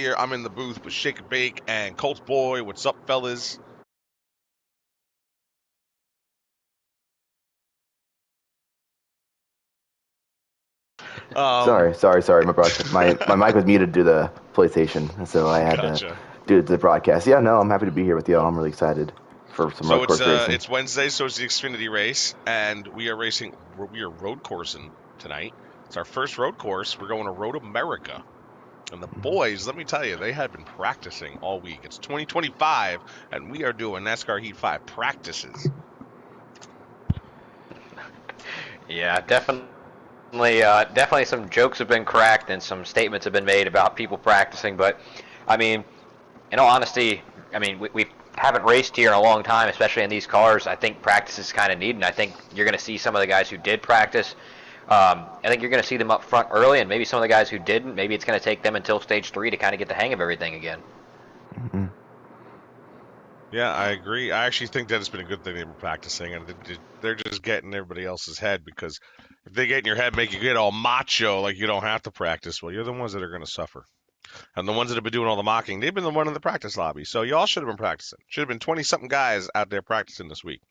here. I'm in the booth with Shake and Bake and Colts Boy. What's up, fellas? Um, Sorry. My mic was muted due to the PlayStation, so I had to gotcha. do it to the broadcast. Yeah, no, I'm happy to be here with y'all. I'm really excited for some road So course racing. it's Wednesday, so it's the Xfinity race, and we are racing. We are road coursing tonight. It's our first road course. We're going to Road America. And the boys, let me tell you, they have been practicing all week. It's 2025, and we are doing NASCAR Heat 5 practices. Yeah, definitely some jokes have been cracked and some statements have been made about people practicing. But I mean, in all honesty, I mean we haven't raced here in a long time, especially in these cars. I think practice is kind of needed. And I think you're going to see some of the guys who did practice. I think you're going to see them up front early, and maybe some of the guys who didn't. Maybe it's going to take them until stage 3 to kind of get the hang of everything again. Mm-hmm. Yeah, I agree. I actually think that it's been a good thing they were practicing, and they're just getting everybody else's head, because if they get in your head, make you get all macho like you don't have to practice, well, you're the ones that are going to suffer. And the ones that have been doing all the mocking, they've been the one in the practice lobby. So y'all should have been practicing. Should have been 20-something guys out there practicing this week.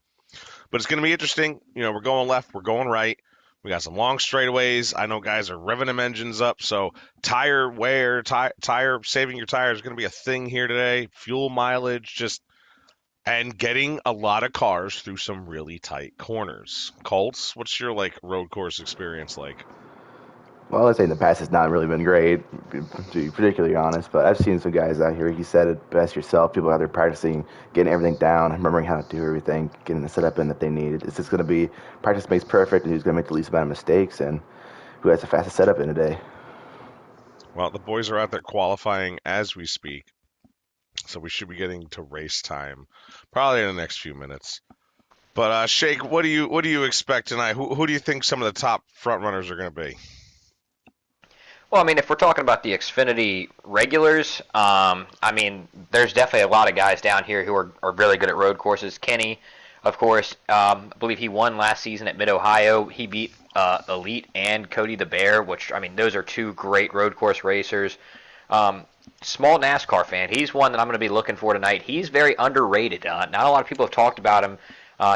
But it's going to be interesting. We're going left, we're going right. We got some long straightaways. I know guys are revving them engines up. So tire wear, tire saving your tires is going to be a thing here today. Fuel mileage, and getting a lot of cars through some really tight corners. Colts, what's your road course experience like? Well, I'd say in the past it's not really been great, to be particularly honest. But I've seen some guys out here. You said it best yourself. People out there practicing, getting everything down, remembering how to do everything, getting the setup in that they need. It's just going to be practice makes perfect, and who's going to make the least amount of mistakes, and who has the fastest setup in a day. Well, the boys are out there qualifying as we speak, so we should be getting to race time probably in the next few minutes. But Shake, what do you expect tonight? Who do you think some of the top front runners are going to be? Well, I mean, if we're talking about the Xfinity regulars, I mean, there's definitely a lot of guys down here who are really good at road courses. Kenny, of course, I believe he won last season at Mid-Ohio. He beat Elite and Cody the Bear, which, I mean, those are two great road course racers. Um, Small NASCAR fan. He's one that I'm going to be looking for tonight. He's very underrated. Not a lot of people have talked about him.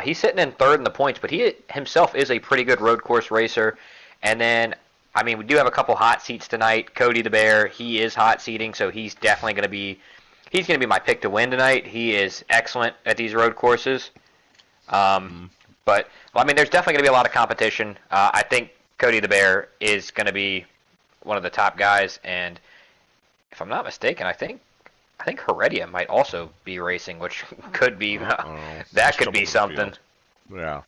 He's sitting in third in the points, but he himself is a pretty good road course racer. And then I mean, we do have a couple hot seats tonight. Cody the Bear, he is hot seating, so he's definitely going to be my pick to win tonight. He is excellent at these road courses. Mm. But well, I mean, there's definitely going to be a lot of competition. I think Cody the Bear is going to be one of the top guys, and if I'm not mistaken, I think Heredia might also be racing, which could be Uh-oh. that There's could trouble be to the something. field. Yeah,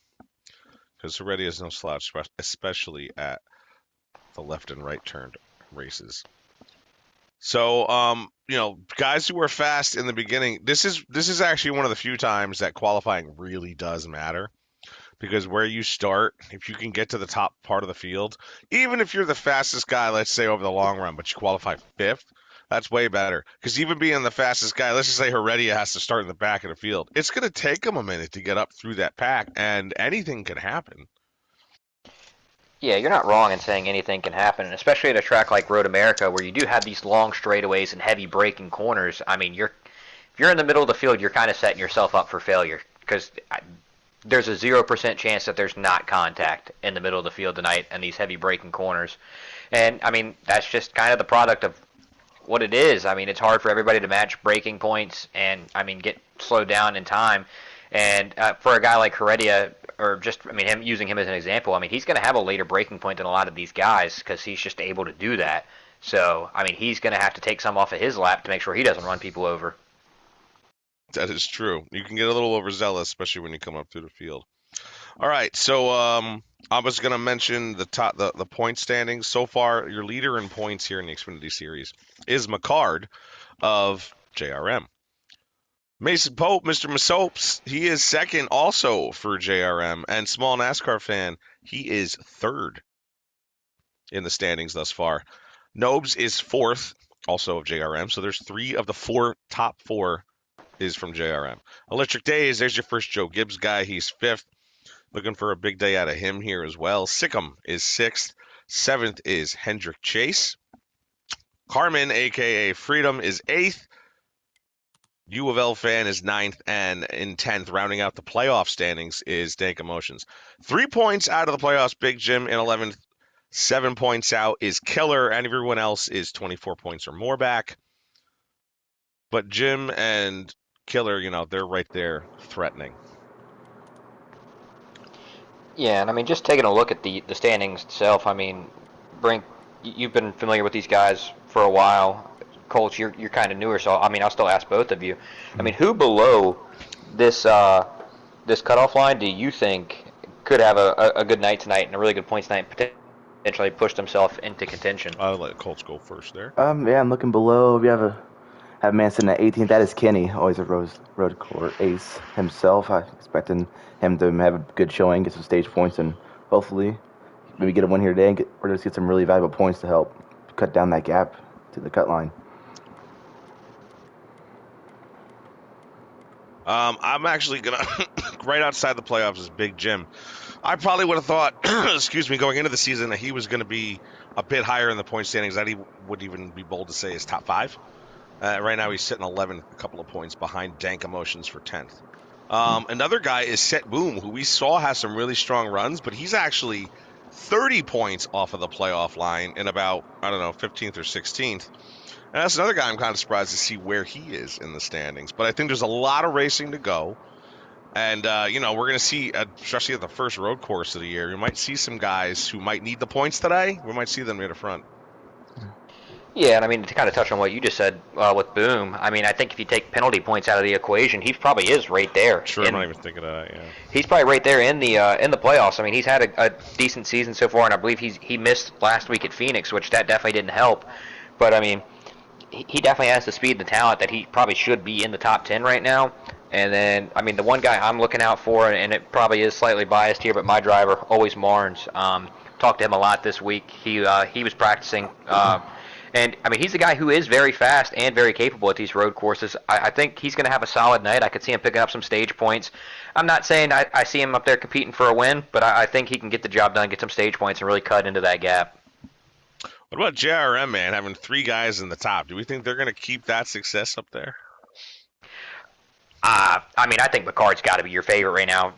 because Heredia is no slouch, especially at the left and right turned races. So, guys who were fast in the beginning, this is actually one of the few times that qualifying really does matter, because where you start, if you can get to the top part of the field, even if you're the fastest guy, let's say over the long run, but you qualify fifth, that's way better. Because even being the fastest guy, let's just say Heredia has to start in the back of the field, it's going to take him a minute to get up through that pack, and anything can happen. Yeah, you're not wrong in saying anything can happen, and especially at a track like Road America, where you do have these long straightaways and heavy braking corners. I mean, if you're in the middle of the field, you're kind of setting yourself up for failure, because there's a 0% chance that there's not contact in the middle of the field tonight and these heavy braking corners. And I mean, that's just kind of the product of what it is. I mean, it's hard for everybody to match braking points and I mean get slowed down in time. And for a guy like Heredia, or just I mean him using him as an example, I mean he's going to have a later braking point than a lot of these guys because he's just able to do that. So I mean he's going to have to take some off of his lap to make sure he doesn't run people over. That is true. You can get a little overzealous, especially when you come up through the field. All right, so I was going to mention the point standings so far. Your leader in points here in the Xfinity Series is McCard of JRM. Mason Pope, Mr. Masopes, he is second also for JRM, and small NASCAR fan, he is third in the standings thus far. Nobes is fourth, also of JRM. So there's three of the top four is from JRM. Electric Days, there's your first Joe Gibbs guy. He's fifth. Looking for a big day out of him here as well. Sikkim is sixth. Seventh is Hendrick Chase. Carmen, aka Freedom, is 8th. U of L fan is 9th, and in 10th, rounding out the playoff standings, is Dank Emotions. 3 points out of the playoffs, Big Jim in 11th. 7 points out is Killer, and everyone else is 24 points or more back. But Jim and Killer, they're right there threatening. Yeah, and I mean, just taking a look at the standings itself, I mean, Brink, you've been familiar with these guys for a while. Colts, you're kind of newer, so I mean, I'll still ask both of you. I mean, who below this this cutoff line do you think could have a good night tonight and a really good points night and potentially push themselves into contention? I'll let Colts go first there. Yeah, I'm looking below. We have a man sitting at 18th. That is Kenny, always a road court ace himself. I'm expecting him to have a good showing, get some stage points, and hopefully maybe get a win here today. We're going to get some really valuable points to help cut down that gap to the cut line. I'm actually gonna right outside the playoffs is Big Jim. I probably would have thought, excuse me, going into the season that he was going to be a bit higher in the point standings. That he would even be bold to say is top 5. Right now he's sitting 11th, a couple of points behind Dank Emotions for 10th. Another guy is Set Boom, who we saw has some really strong runs, but he's actually 30 points off of the playoff line in about, 15th or 16th. And that's another guy I'm kind of surprised to see where he is in the standings. But I think there's a lot of racing to go. And, we're going to see, especially at the first road course of the year, we might see some guys who might need the points today. We might see them near the front. Yeah, and I mean to kind of touch on what you just said with Boom. I mean, I think if you take penalty points out of the equation, he probably is right there. Sure, I'm not even thinking of that, yeah. He's probably right there in the playoffs. I mean, he's had a decent season so far, and I believe he missed last week at Phoenix, which that definitely didn't help. But I mean, he definitely has the speed and the talent that he probably should be in the top 10 right now. And then, I mean, the one guy I'm looking out for, and it probably is slightly biased here, but my driver, always Marnes. Talked to him a lot this week. He was practicing. And, I mean, he's a guy who is very fast and very capable at these road courses. I think he's going to have a solid night. I could see him picking up some stage points. I'm not saying I see him up there competing for a win, but I think he can get the job done, get some stage points, and really cut into that gap. What about JRM, man, having 3 guys in the top? Do we think they're going to keep that success up there? I mean, I think McCard's got to be your favorite right now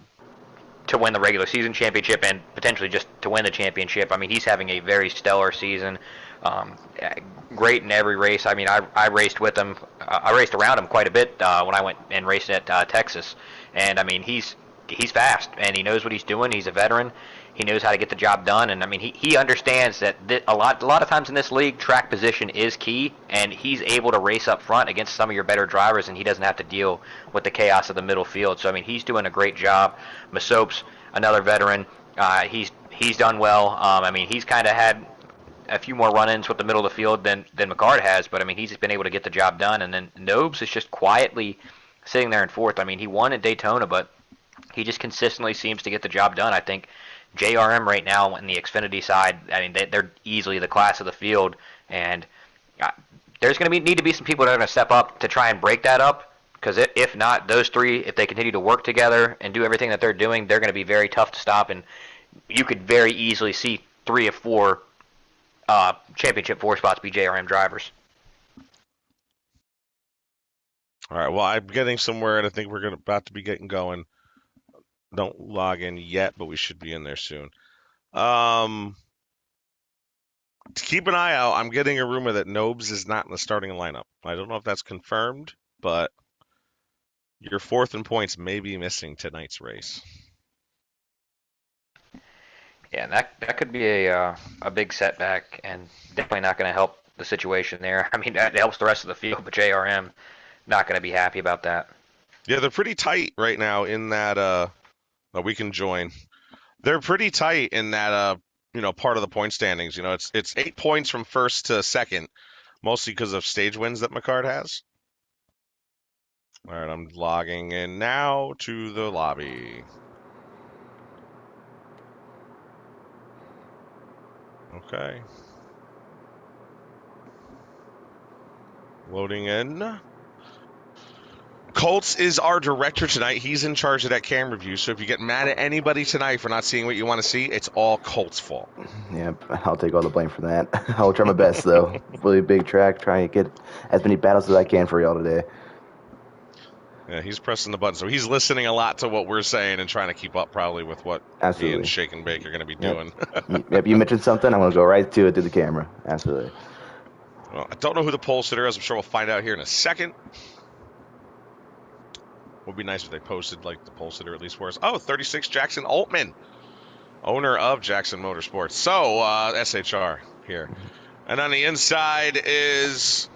to win the regular season championship and potentially just to win the championship. I mean, he's having a very stellar season. Great in every race. I mean, I raced with him. I raced around him quite a bit when I went and raced at Texas. And I mean, he's fast and he knows what he's doing. He's a veteran. He knows how to get the job done, and I mean, he understands that a lot of times in this league, track position is key, and he's able to race up front against some of your better drivers, and he doesn't have to deal with the chaos of the middle field. So I mean, he's doing a great job. Masopes, another veteran, he's done well. I mean, he's kind of had a few more run-ins with the middle of the field than McCard has, but I mean, he's been able to get the job done. And then Nobes is just quietly sitting there in 4th. I mean, he won at Daytona, but he just consistently seems to get the job done. I think JRM right now on the Xfinity side, I mean, they're easily the class of the field, and there's going to need to be some people that are going to step up to try and break that up, because if not, those 3, if they continue to work together and do everything that they're doing, they're going to be very tough to stop, and you could very easily see 3 or 4 championship 4 spots be JRM drivers. All right, well, I'm getting somewhere, and I think we're about to be getting going. Don't log in yet, but we should be in there soon. To keep an eye out, I'm getting a rumor that Nobes is not in the starting lineup. I don't know if that's confirmed, but your 4th in points may be missing tonight's race. Yeah, and that could be a big setback, and definitely not going to help the situation there. I mean, that helps the rest of the field, but JRM not going to be happy about that. Yeah, they're pretty tight right now in that we can join. They're pretty tight in that part of the point standings. It's 8 points from 1st to 2nd, mostly because of stage wins that McCard has. All right, I'm logging in now to the lobby. Okay. Loading in. Colts is our director tonight. He's in charge of that camera view. So if you get mad at anybody tonight for not seeing what you want to see, it's all Colts' fault. Yeah, I'll take all the blame for that. I'll try my best, though. Really big track, trying to get as many battles as I can for y'all today. Yeah, he's pressing the button. So he's listening a lot to what we're saying and trying to keep up probably with what me and Absolutely. Shake and Bake are going to be Yep. doing. Yep, you mentioned something, I'm going to go right to it through the camera. Absolutely. Well, I don't know who the pole sitter is. I'm sure we'll find out here in a second. Would be nice if they posted like the pole sitter at least for us. Oh, 36 Jackson Altman, owner of Jackson Motorsports. So SHR here. And on the inside is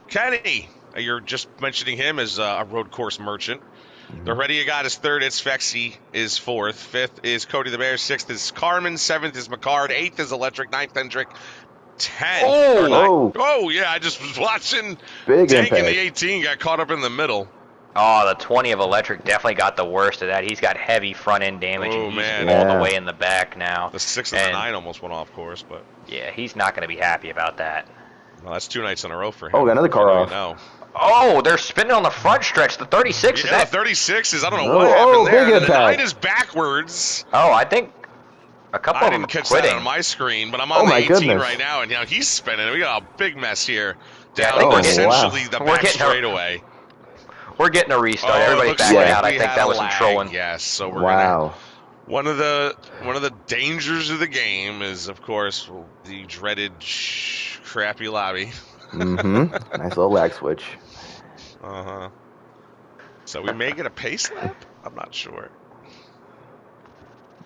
Kenny. You're just mentioning him as a road course merchant. The ready you got is third. It's Fexy is fourth. Fifth is Cody the Bear. Sixth is Carmen. Seventh is McCard. Eighth is Electric. Ninth, Hendrick. 10. Oh, yeah, I just was watching Big Tank in impact. the 18 got caught up in the middle. Oh, the 20 of Electric definitely got the worst of that. He's got heavy front end damage, Oh, and he's man. all the Yeah. way in the back now. The 6 and the 9 almost went off course, but Yeah, he's not going to be happy about that. well, that's 2 nights in a row for him. Oh, got another car off. No. Oh, they're spinning on the front stretch. The 36 is Yeah, that? the 36 is, I don't know Oh, what happened there. big And the impact. 9 is backwards. Oh, I think a couple I of them didn't are catch quitting. that on my screen, but I'm on Oh, the my 18 goodness. right now, and he's spinning. We got a big mess here Yeah, I down think we're getting- essentially wow. the we're back getting a- straightaway. We're getting a restart. Oh, it Everybody's looks backing like out. I we think had that a was some lag. trolling. Yes, so we're Wow. one of the dangers of the game is, of course, the dreaded crappy lobby. Mm-hmm. Nice little lag switch. Uh-huh. So we may get a pace lap? I'm not sure.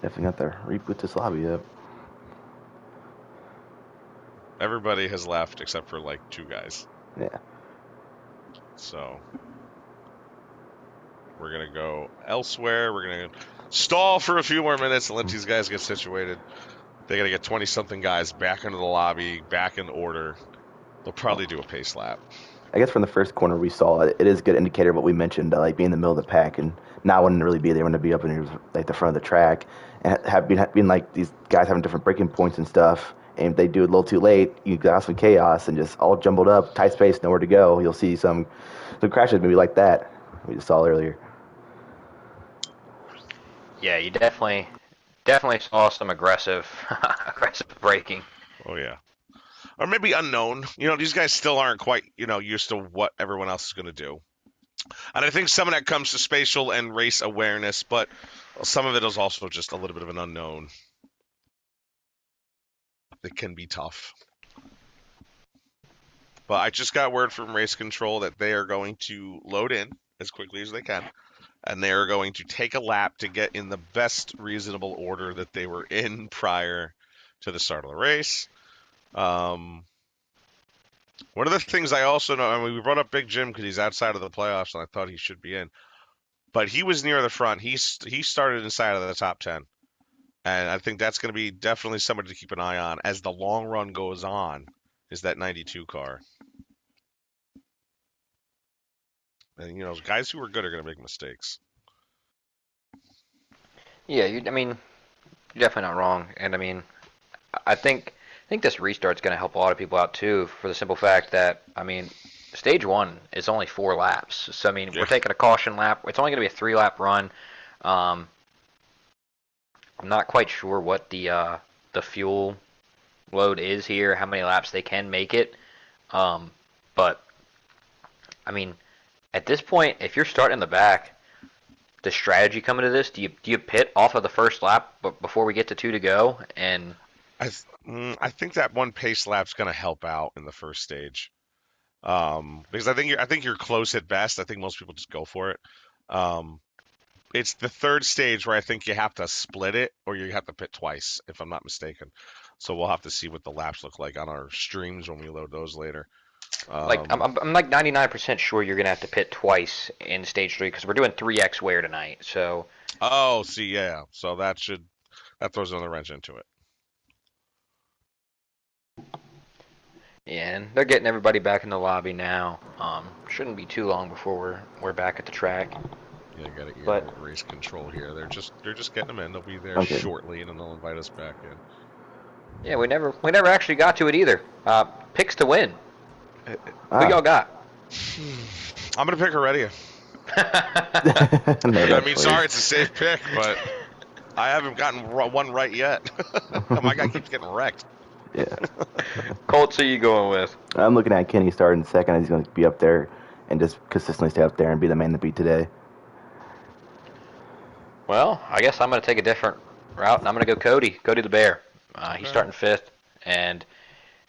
Definitely got to reboot this lobby up. Everybody has left except for like 2 guys. Yeah. So we're going to go elsewhere. We're going to stall for a few more minutes and let these guys get situated. They got to get 20-something guys back into the lobby, back in order. They'll probably do a pace lap. I guess from the first corner we saw, it is a good indicator of what we mentioned, like being in the middle of the pack and not wanting to really be there, wanting to be up in like the front of the track, and have been like these guys having different breaking points and stuff. And if they do it a little too late, you got some chaos and just all jumbled up, tight space, nowhere to go. You'll see some crashes maybe like that we just saw earlier. Yeah, you definitely saw some aggressive braking. Oh, yeah. Or maybe unknown. These guys still aren't quite, used to what everyone else is going to do. And I think some of that comes to spatial and race awareness, but some of it is also just a little bit of an unknown. It can be tough. But I just got word from race control that they are going to load in as quickly as they can. And they are going to take a lap to get in the best reasonable order that they were in prior to the start of the race. One of the things I also know, we brought up Big Jim because he's outside of the playoffs, and I thought he should be in. But he was near the front. He started inside of the top 10. And I think that's going to be definitely somebody to keep an eye on as the long run goes on, is that 92 car. And, guys who are good are going to make mistakes. Yeah, you're definitely not wrong. And I think this restart's going to help a lot of people out too, for the simple fact that stage 1 is only 4 laps. So we're taking a caution lap. It's only going to be a 3-lap run. I'm not quite sure what the fuel load is here, how many laps they can make it. But at this point, if you're starting in the back, the strategy coming to this, do you pit off of the first lap before we get to 2 to go? And I think that one pace lap's going to help out in the first stage, because I think you're close at best. I think most people just go for it. It's the third stage where I think you have to split it, or you have to pit twice, if I'm not mistaken. So we'll have to see what the laps look like on our streams when we load those later. I'm like 99% sure you're gonna have to pit twice in stage 3 because we're doing 3x wear tonight. So. Oh, see, yeah. So that throws another wrench into it. Yeah, and they're getting everybody back in the lobby now. Shouldn't be too long before we're back at the track. Yeah, got to get race control here. They're just getting them in. They'll be there shortly, and then they'll invite us back in. Yeah, we never actually got to it either. Picks to win. Who y'all got? I'm gonna pick Heredia. No, I that's mean, funny. sorry, it's a safe pick, but I haven't gotten one right yet. My guy keeps getting wrecked. Yeah. Colts, who you going with? I'm looking at Kenny starting second. He's going to be up there and just consistently stay up there and be the man to beat today. Well, I guess I'm going to take a different route, and I'm going to go Cody. Cody the Bear. He's Okay. starting fifth, and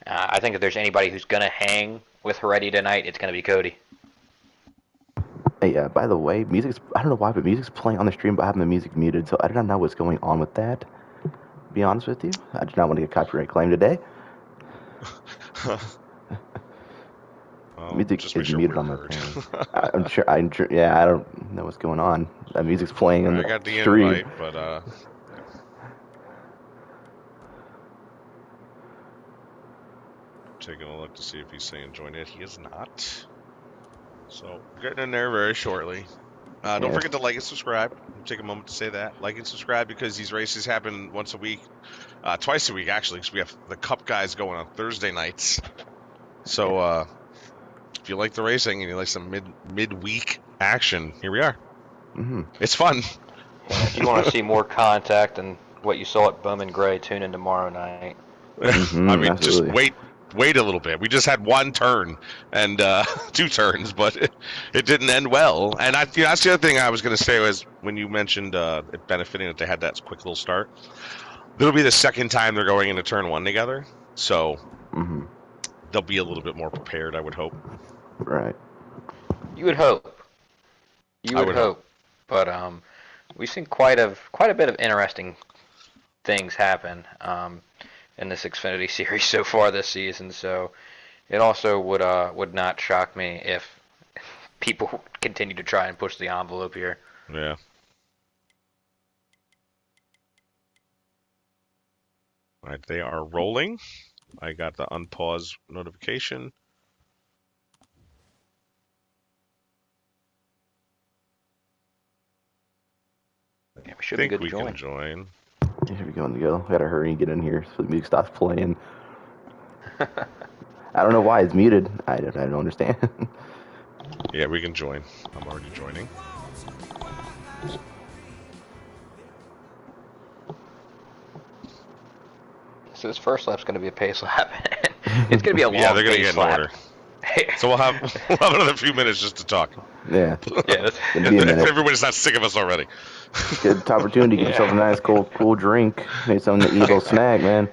I think if there's anybody who's going to hang with Heredia tonight, it's going to be Cody. Hey, by the way, I don't know why, but music's playing on the stream, but I have the music muted, so I do not know what's going on with that. To be honest with you, I do not want to get copyright claim today. Well, Music just make is sure muted we're on my heard. thing. I'm sure. Yeah, I don't know what's going on. That music's playing on I the got the stream. invite, but taking a look to see if he's saying join it. He is not. So getting in there very shortly. Don't Yes. forget to like and subscribe. Take a moment to say that. Like and subscribe because these races happen once a week, twice a week actually, because we have the Cup guys going on Thursday nights. So if you like the racing and you like some midweek action, here we are. Mm-hmm. It's fun. And if you want to see more contact than what you saw at Bowman Gray, tune in tomorrow night. I Mm-hmm. mean, just Absolutely. wait a little bit. We just had one turn and 2 turns, but it didn't end well. And that's the other thing I was going to say was when you mentioned it benefiting that they had that quick little start. It'll be the second time they're going into turn one together, so Mm-hmm. they'll be a little bit more prepared, I would hope. Right. You would hope. You I would would hope. hope. But we've seen quite a bit of interesting things happen in this Xfinity series so far this season. So it also would not shock me if people continue to try and push the envelope here. Yeah. All right, they are rolling. I got the unpause notification. Yeah, we I should be think good to we can join. join. Here we go. We gotta hurry and get in here so the music stops playing. I don't know why it's muted. I don't understand. Yeah, we can join. I'm already joining. So this first lap's going to be a pace lap. It's going to be a Yeah, long they're gonna pace get in lap. order. So we'll have another few minutes just to talk. Yeah. Yeah, Gonna be a If minute. everybody's not sick of us already. Good opportunity. Get yourself a yeah. nice cool drink. Maybe something to eat, a little snack, man.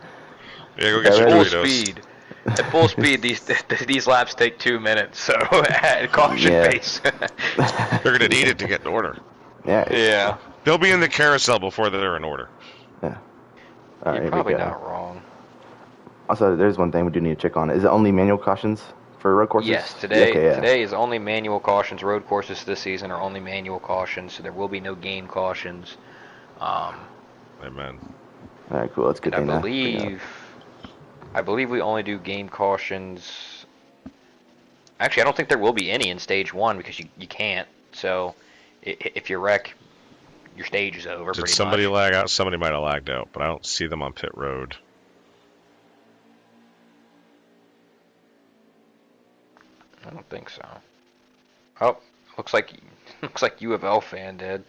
Yeah, go Get get At your full ready. Doritos. speed. At full speed, these laps take 2 minutes. So at caution Yeah. pace. They're gonna need it to get in order. Yeah. Yeah, They'll be in the carousel before they're in order. Yeah. All you're right, here we probably go. not wrong. Also, there's one thing we do need to check on. Is it only manual cautions for road courses? Yes, Yeah, okay, yeah. today is only manual cautions. Road courses this season are only manual cautions, so there will be no game cautions. Um, Amen. All right, cool. That's a good and I thing to bring up. believe we only do game cautions. Actually, I don't think there will be any in stage one because you can't. So if you wreck, your stage is over Did pretty somebody much. lag out? Somebody might have lagged out, but I don't see them on pit road. I don't think so. Oh, looks like looks like U of L fan did.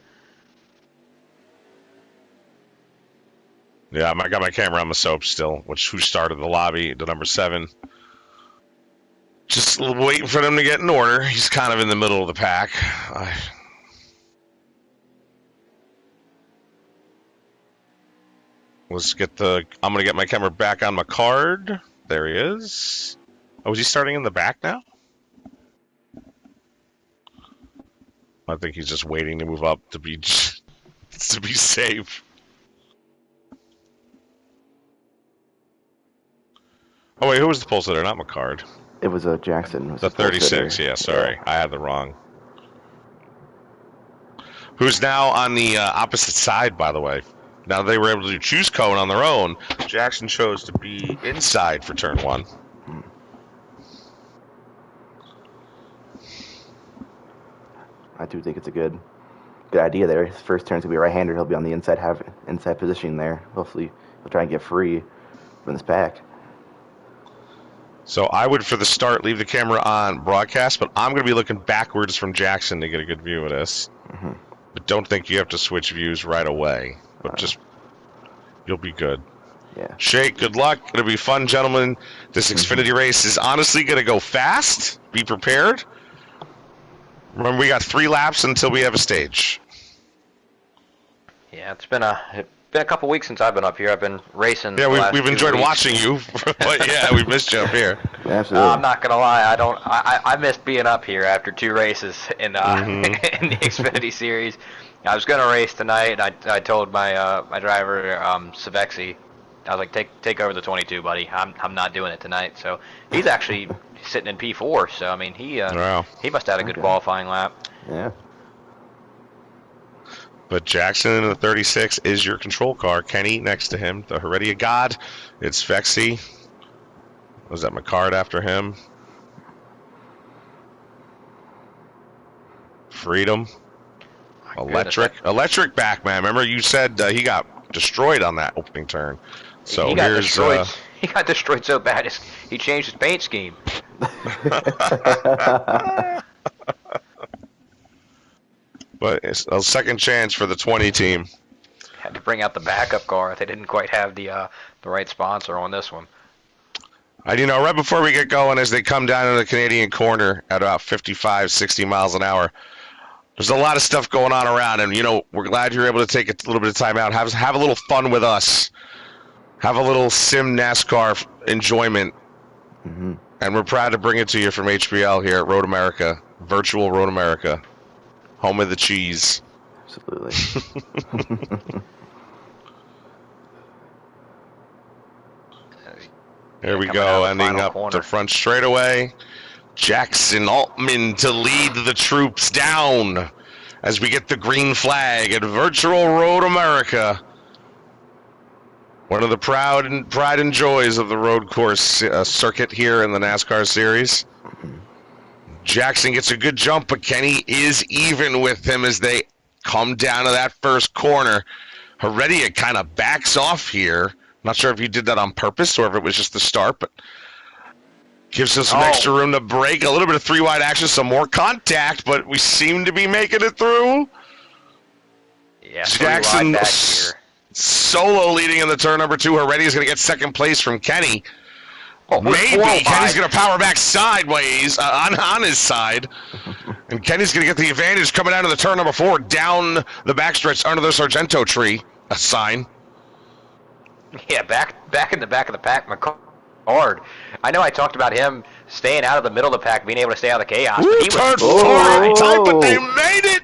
Yeah, I got my camera on the soap still, who started the lobby, the number 7. Just waiting for them to get in order. He's kind of in the middle of the pack. I'm gonna get my camera back on my card. There he is. Oh, is he starting in the back now? I think he's just waiting to move up to be safe. Oh wait, who was the pole sitter? Not McCard. It was a Jackson. It was The a pole 36. sitter. Yeah, Yeah. sorry, I had the wrong. Who's now on the opposite side, by the way. Now they were able to choose cone on their own. Jackson chose to be inside for turn 1. I do think it's a good idea there. His first turn's gonna be right-hander. He'll be on the inside positioning there. Hopefully, he'll try and get free from this pack. So I would, for the start, leave the camera on broadcast, but I'm going to be looking backwards from Jackson to get a good view of this. Mm-hmm. But don't think you have to switch views right away. But just, you'll be good. Yeah. Shake, good luck. It'll be fun, gentlemen. This Xfinity race is honestly going to go fast. Be prepared. Remember, we got 3 laps until we have a stage. Yeah, it's been a couple weeks since I've been up here. I've been racing. Yeah, we've enjoyed watching you, but yeah, we missed you up here. Absolutely. I'm not gonna lie, I missed being up here after 2 races in in the Xfinity series. I was gonna race tonight, and I told my my driver Savexi, I was like, take over the 22, buddy. I'm not doing it tonight. So he's actually sitting in P4. So I mean, he must have had a good qualifying lap. Yeah. But Jackson in the 36 is your control car. Kenny next to him, the Heredia God. It's Fexy. Was that McCard after him? Freedom. Electric back, man. Remember you said he got destroyed on that opening turn. So he got destroyed. He got destroyed so bad he changed his paint scheme. But it's a second chance for the 20 team. Had to bring out the backup car. They didn't quite have the right sponsor on this one. And right before we get going, as they come down to the Canadian corner at about 55, 60 miles an hour, there's a lot of stuff going on around, and we're glad you're able to take a little bit of time out, have a little fun with us, have a little sim NASCAR enjoyment, and we're proud to bring it to you from HPL here at Road America, Virtual Road America, home of the cheese. Absolutely. Here we go, ending up the front straightaway. Jackson Altman to lead the troops down as we get the green flag at Virtual Road America. One of the pride and joys of the road course circuit here in the NASCAR series. Jackson gets a good jump, but Kenny is even with him as they come down to that first corner. Heredia kind of backs off here. Not sure if he did that on purpose or if it was just the start, but gives us some extra room to break. A little bit of 3-wide action, some more contact, but we seem to be making it through. Yeah, Jackson solo leading in the turn number 2. Heredia is going to get second place from Kenny. Maybe Kenny's going to power back sideways on his side. And Kenny's going to get the advantage coming out of the turn number 4 down the backstretch under the Sargento tree. A sign. Yeah, back in the back of the pack, McCard. I know I talked about him staying out of the middle of the pack, being able to stay out of the chaos. Ooh, turn 4 every time, but they made it.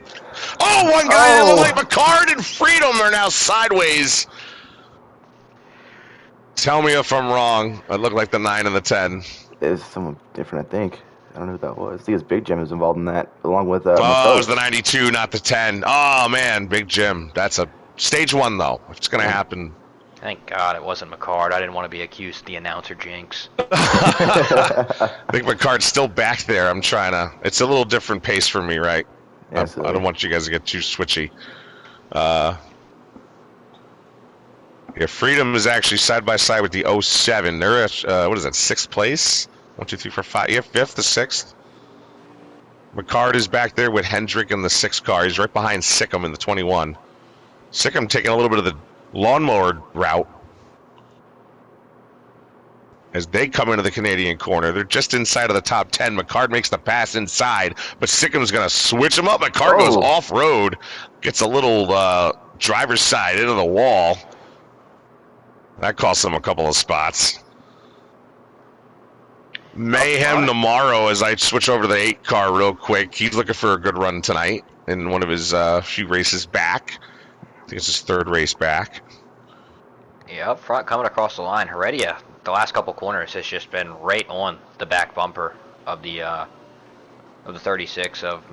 Oh, one guy that looked like McCard and Freedom are now sideways. Tell me if I'm wrong. It looked like the 9 and the 10. It was someone different, I think. I don't know who that was. I think it's Big Jim was involved in that, along with. It was the 92, not the 10. Oh man, Big Jim. That's a stage 1 though. If it's gonna happen. Thank God it wasn't McCard. I didn't want to be accused of the announcer jinx. I think McCard's still back there. I'm trying to. It's a little different pace for me, right? I don't want you guys to get too switchy. Yeah, Freedom is actually side by side with the 07. They're at, what is that, 6th place? 1, 2, 3, 4, 5. Yeah, 5th to 6th. McCard is back there with Hendrick in the 6th car. He's right behind Sikkim in the 21. Sikkim taking a little bit of the lawnmower route as they come into the Canadian corner. They're just inside of the top 10. McCard makes the pass inside, but Sickham's going to switch him up. McCard goes off-road, gets a little driver's side into the wall. That cost him a couple of spots. Mayhem tomorrow as I switch over to the 8 car real quick. He's looking for a good run tonight in one of his few races back. I think it's his 3rd race back. Yeah, up front coming across the line. Heredia, the last couple corners has just been right on the back bumper of the 36 of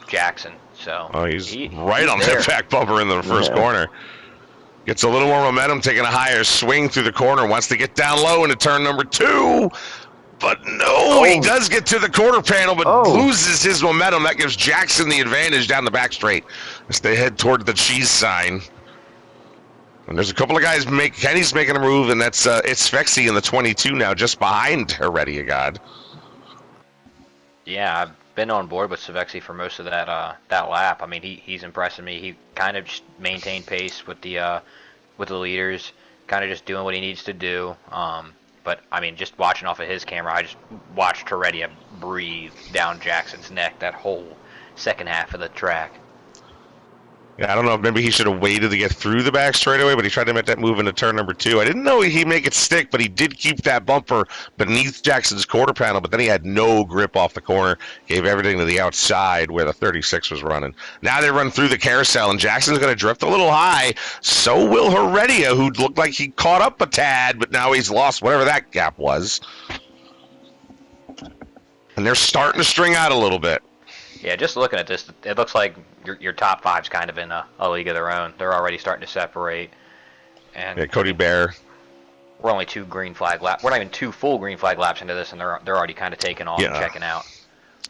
Jackson. So he's right on that back bumper in the first corner. Gets a little more momentum, taking a higher swing through the corner. Wants to get down low into turn number 2. But no, he does get to the quarter panel, but loses his momentum. That gives Jackson the advantage down the back straight as they head toward the cheese sign. And there's a couple of guys Kenny's making a move, and that's it's Fexy in the 22 now, just behind Heredia God. Yeah, I've been on board with Savexi for most of that lap. I mean, he's impressing me. He kind of just maintained pace with the leaders, kind of just doing what he needs to do. But I mean, just watching off of his camera, I just watched Heredia breathe down Jackson's neck that whole second half of the track. Yeah, I don't know. Maybe he should have waited to get through the back straightaway, but he tried to make that move into turn number 2. I didn't know he'd make it stick, but he did keep that bumper beneath Jackson's quarter panel, but then he had no grip off the corner, gave everything to the outside where the 36 was running. Now they run through the carousel, and Jackson's going to drift a little high. So will Heredia, who looked like he caught up a tad, but now he's lost whatever that gap was. And they're starting to string out a little bit. Yeah, just looking at this, it looks like your top five's kind of in a league of their own. They're already starting to separate. And yeah, Cody Bear. We're only 2 green flag laps. We're not even 2 full green flag laps into this, and they're already kind of taking off and checking out.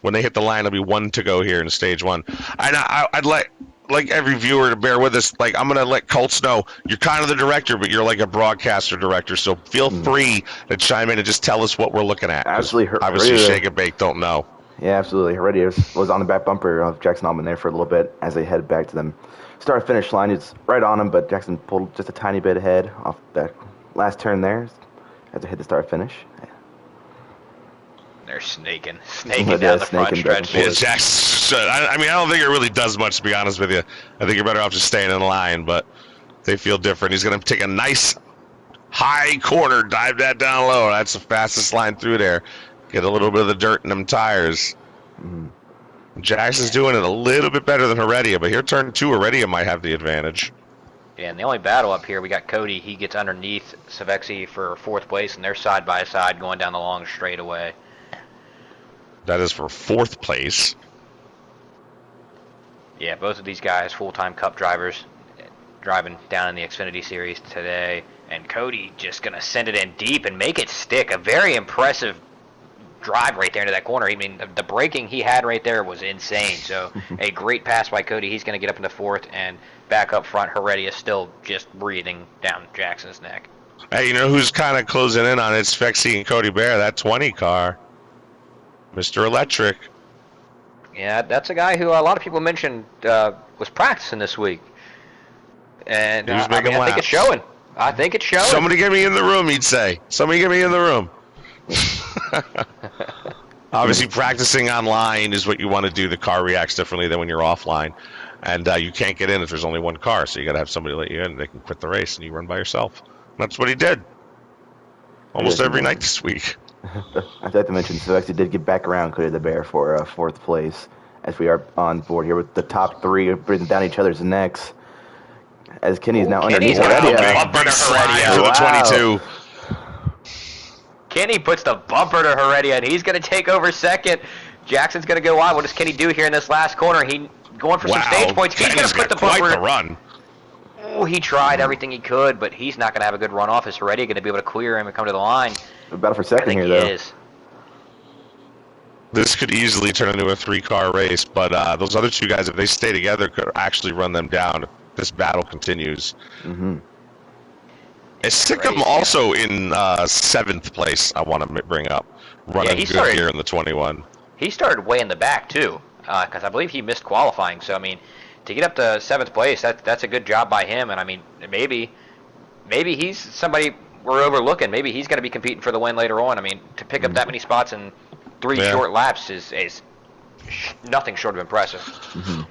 When they hit the line, it'll be 1 to go here in stage 1. I'd like every viewer to bear with us. Like, I'm gonna let Colts know you're kind of the director, but you're like a broadcaster director. So feel free to chime in and just tell us what we're looking at. Absolutely, obviously, Shake and Bake don't know. Yeah, absolutely. Heredia was on the back bumper of Jackson Allman there for a little bit as they headed back to them start-finish line. It's right on him, but Jackson pulled just a tiny bit ahead off that last turn there as they hit the start-finish. They're snaking down the front stretch. Yeah, Jackson. I mean, I don't think it really does much, to be honest with you. I think you're better off just staying in line, but they feel different. He's going to take a nice high corner, dive that down low. That's the fastest line through there. Get a little bit of the dirt in them tires. Jackson's doing it a little bit better than Heredia, but here turn 2, Heredia might have the advantage. Yeah, and the only battle up here, we got Cody. He gets underneath Savexi for 4th place, and they're side by side going down the long straightaway. That is for 4th place. Yeah, both of these guys, full-time Cup drivers, driving down in the Xfinity Series today. And Cody just going to send it in deep and make it stick. A very impressive drive right there into that corner. I mean, the braking he had right there was insane. So a great pass by Cody. He's going to get up into 4th, and back up front, Heredia still just breathing down Jackson's neck. Hey, you know who's kind of closing in on it? It's Fexy and Cody Bear, that 20 car. Mr. Electric. Yeah, that's a guy who a lot of people mentioned was practicing this week. And I think it's showing. I think it's showing. Somebody get me in the room, he'd say. Somebody get me in the room. Obviously, practicing online is what you want to do. The car reacts differently than when you're offline. And you can't get in if there's only one car, so you got to have somebody let you in. They can quit the race, and you run by yourself. And that's what he did. Almost every night this week. I'd like to mention, so actually did get back around Cody the Bear for 4th place, as we are on board here with the top 3 breathing down each other's necks. As Kenny's now underneath Heredia. Big slide to the 22. Kenny puts the bumper to Heredia, and he's going to take over 2nd. Jackson's going to go wide. What does Kenny do here in this last corner? He going for some stage points. He's going to put the bumper. Quite the run. Oh, he tried everything he could, but he's not going to have a good run off. Is Heredia going to be able to clear him and come to the line? Battle for 2nd here, though. Is. This could easily turn into a 3-car race, but those other 2 guys, if they stay together, could actually run them down if this battle continues. Is Sikkim also in 7th place, I want to bring up. Running good here in the 21. He started way in the back, too, because I believe he missed qualifying. So, I mean, to get up to 7th place, that's a good job by him. And, I mean, maybe he's somebody we're overlooking. Maybe he's going to be competing for the win later on. I mean, to pick up that many spots in 3 short laps is nothing short of impressive.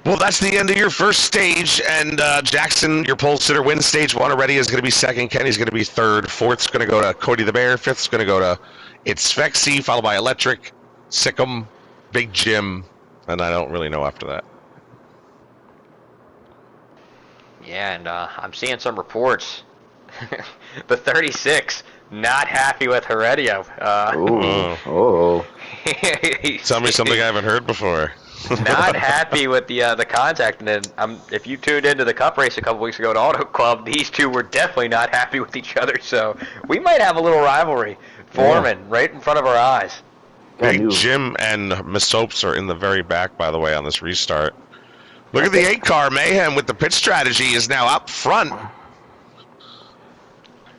Well, that's the end of your first stage, and Jackson, your pole sitter, wins stage 1 already. Is going to be 2nd. Kenny's going to be 3rd. 4th's going to go to Cody the Bear. 5th's going to go to It's Fexy, followed by Electric, Sikkim, Big Jim, and I don't really know after that. Yeah, and I'm seeing some reports. The 36 not happy with Heredia. Tell me something I haven't heard before. Not happy with the contact. And then if you tuned into the Cup race a couple weeks ago at Auto Club, these 2 were definitely not happy with each other. So we might have a little rivalry forming right in front of our eyes. Big Jim and Miss Soaps are in the very back, by the way, on this restart. Look at the 8-car. Mayhem with the pit strategy is now up front.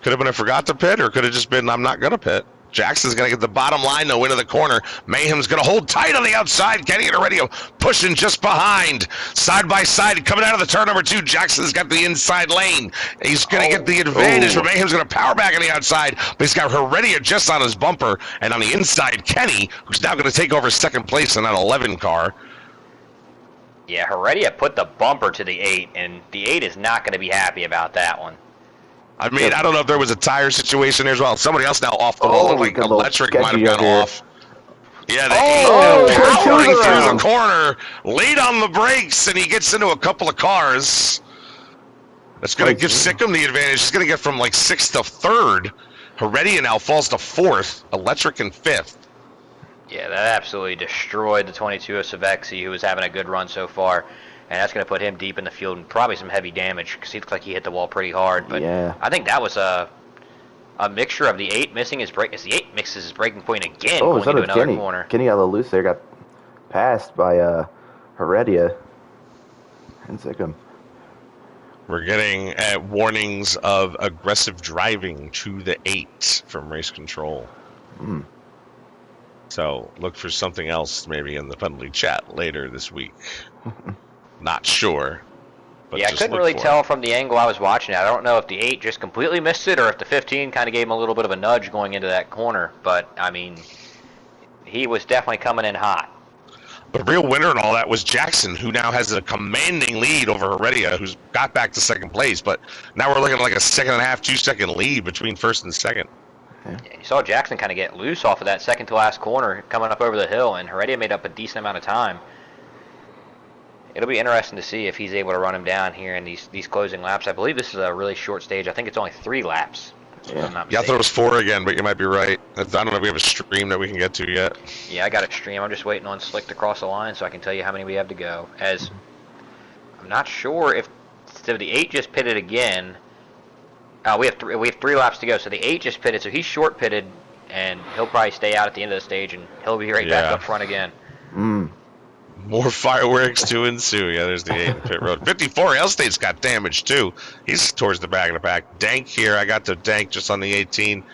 Could have been a forgot to pit, or could have just been I'm not gonna pit. Jackson's going to get the bottom line, though, into the corner. Mayhem's going to hold tight on the outside. Kenny and Heredia pushing just behind. Side by side, coming out of the turn number 2. Jackson's got the inside lane. He's going to get the advantage, but Mayhem's going to power back on the outside. But he's got Heredia just on his bumper. And on the inside, Kenny, who's now going to take over second place in that 11 car. Yeah, Heredia put the bumper to the 8, and the 8 is not going to be happy about that one. I mean, I don't know if there was a tire situation there as well. Somebody else now off the wall. Like electric might have gone off. Yeah, the powering through the corner, late on the brakes, and he gets into a couple of cars. That's going to give Sikkim the advantage. He's going to get from like 6th to 3rd. Heredia now falls to 4th. Electric in 5th. Yeah, that absolutely destroyed the 22 of Savexi, who was having a good run so far. And that's going to put him deep in the field and probably some heavy damage because he looked like he hit the wall pretty hard. But yeah. I think that was a mixture of the 8 missing his break. As the 8 mixes his breaking point again, going into another corner. Kenny got a little loose there, got passed by Heredia and Sikkim. We're getting warnings of aggressive driving to the 8 from race control. So look for something else maybe in the penalty chat later this week. Not sure. But yeah, I couldn't really tell from the angle I was watching it. I don't know if the 8 just completely missed it or if the 15 kind of gave him a little bit of a nudge going into that corner. But, I mean, he was definitely coming in hot. The real winner in all that was Jackson, who now has a commanding lead over Heredia, who's got back to second place. But now we're looking at like a 1.5, 2-second lead between first and second. Yeah, you saw Jackson kind of get loose off of that second to last corner coming up over the hill, and Heredia made up a decent amount of time. It'll be interesting to see if he's able to run him down here in these closing laps. I believe this is a really short stage. I think it's only 3 laps. Yeah, I thought it was 4 again, but you might be right. I don't know if we have a stream that we can get to yet. Yeah, I got a stream. I'm just waiting on Slick to cross the line so I can tell you how many we have to go. As I'm not sure if the 8 just pitted again. We have 3 laps to go. So the 8 just pitted, so he's short pitted, and he'll probably stay out at the end of the stage, and he'll be right back up front again. More fireworks to ensue. Yeah, there's the 8 in pit road. 54, L-State's got damage, too. He's towards the back of the pack. Dank here. I got to Dank just on the 18.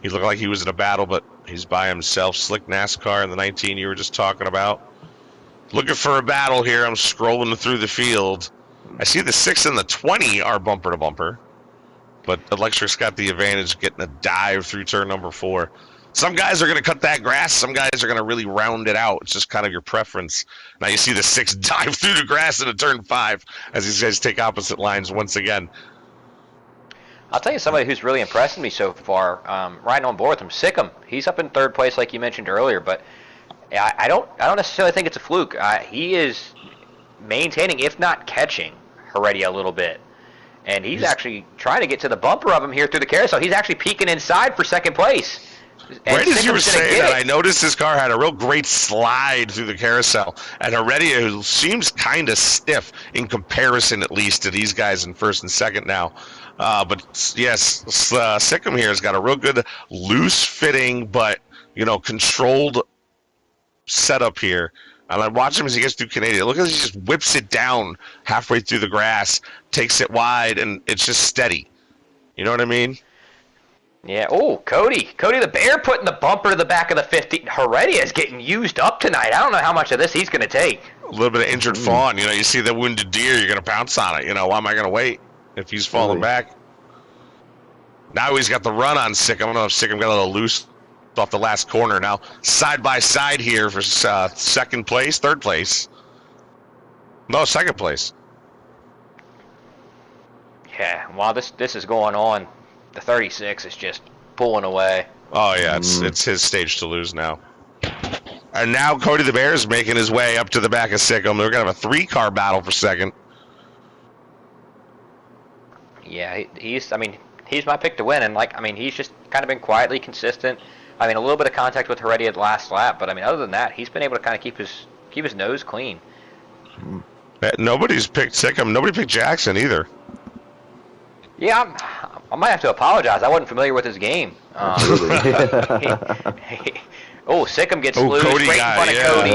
He looked like he was in a battle, but he's by himself. Slick NASCAR in the 19 you were just talking about. Looking for a battle here. I'm scrolling through the field. I see the 6 and the 20 are bumper to bumper. But Electric's got the advantage getting a dive through turn number 4. Some guys are going to cut that grass. Some guys are going to really round it out. It's just kind of your preference. Now you see the 6 dive through the grass into turn 5 as these guys take opposite lines once again. I'll tell you somebody who's really impressed me so far, riding on board with him, Sikkim. He's up in 3rd place like you mentioned earlier, but I don't necessarily think it's a fluke. He is maintaining, if not catching, Heredia a little bit. And he's actually trying to get to the bumper of him here through the carousel. He's actually peeking inside for 2nd place. And right as you were saying that, I noticed his car had a real great slide through the carousel. And Heredia, who seems kind of stiff in comparison, at least, to these guys in 1st and 2nd now. But, yes, Sikkim here has got a real good loose-fitting but, controlled setup here. And I watch him as he gets through Canadian. Look as he just whips it down halfway through the grass, takes it wide, and it's just steady. You know what I mean? Yeah. Oh, Cody the Bear putting the bumper to the back of the 50. Heredia is getting used up tonight. I don't know how much of this he's going to take. A little bit of injured fawn. You see the wounded deer, you're going to pounce on it. Why am I going to wait if he's falling back? Now he's got the run on Sikkim. I don't know if Sikkim got a little loose off the last corner. Now side by side here for 2nd place, 3rd place. No, 2nd place. Yeah, while this is going on, the 36 is just pulling away. Oh yeah, it's his stage to lose now. And now Cody the Bear is making his way up to the back of Sikkim. They're gonna have a 3-car battle for 2nd. Yeah, he's my pick to win, and he's just kind of been quietly consistent. A little bit of contact with Heredia at the last lap, but other than that, he's been able to kind of keep his nose clean. Nobody's picked Sikkim. Nobody picked Jackson either. Yeah, I might have to apologize. I wasn't familiar with his game. Sikkim gets loose right in front of Cody.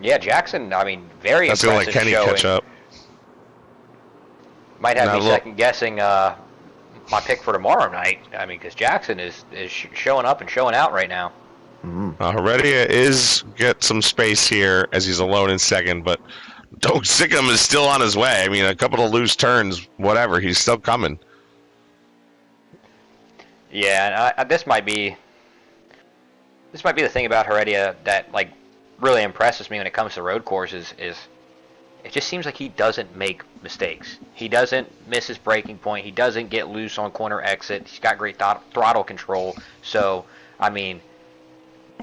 Yeah, Jackson, very That's impressive gonna let Kenny showing. catch up. Might have me second guessing my pick for tomorrow night. I mean, because Jackson is showing up and showing out right now. Heredia is get some space here as he's alone in second, but Doak Sickham is still on his way. I mean, a couple of loose turns, whatever, he's still coming. Yeah, and this might be the thing about Heredia that like really impresses me when it comes to road courses is it just seems like he doesn't make mistakes. He doesn't miss his braking point. He doesn't get loose on corner exit. He's got great throttle control. So, I mean,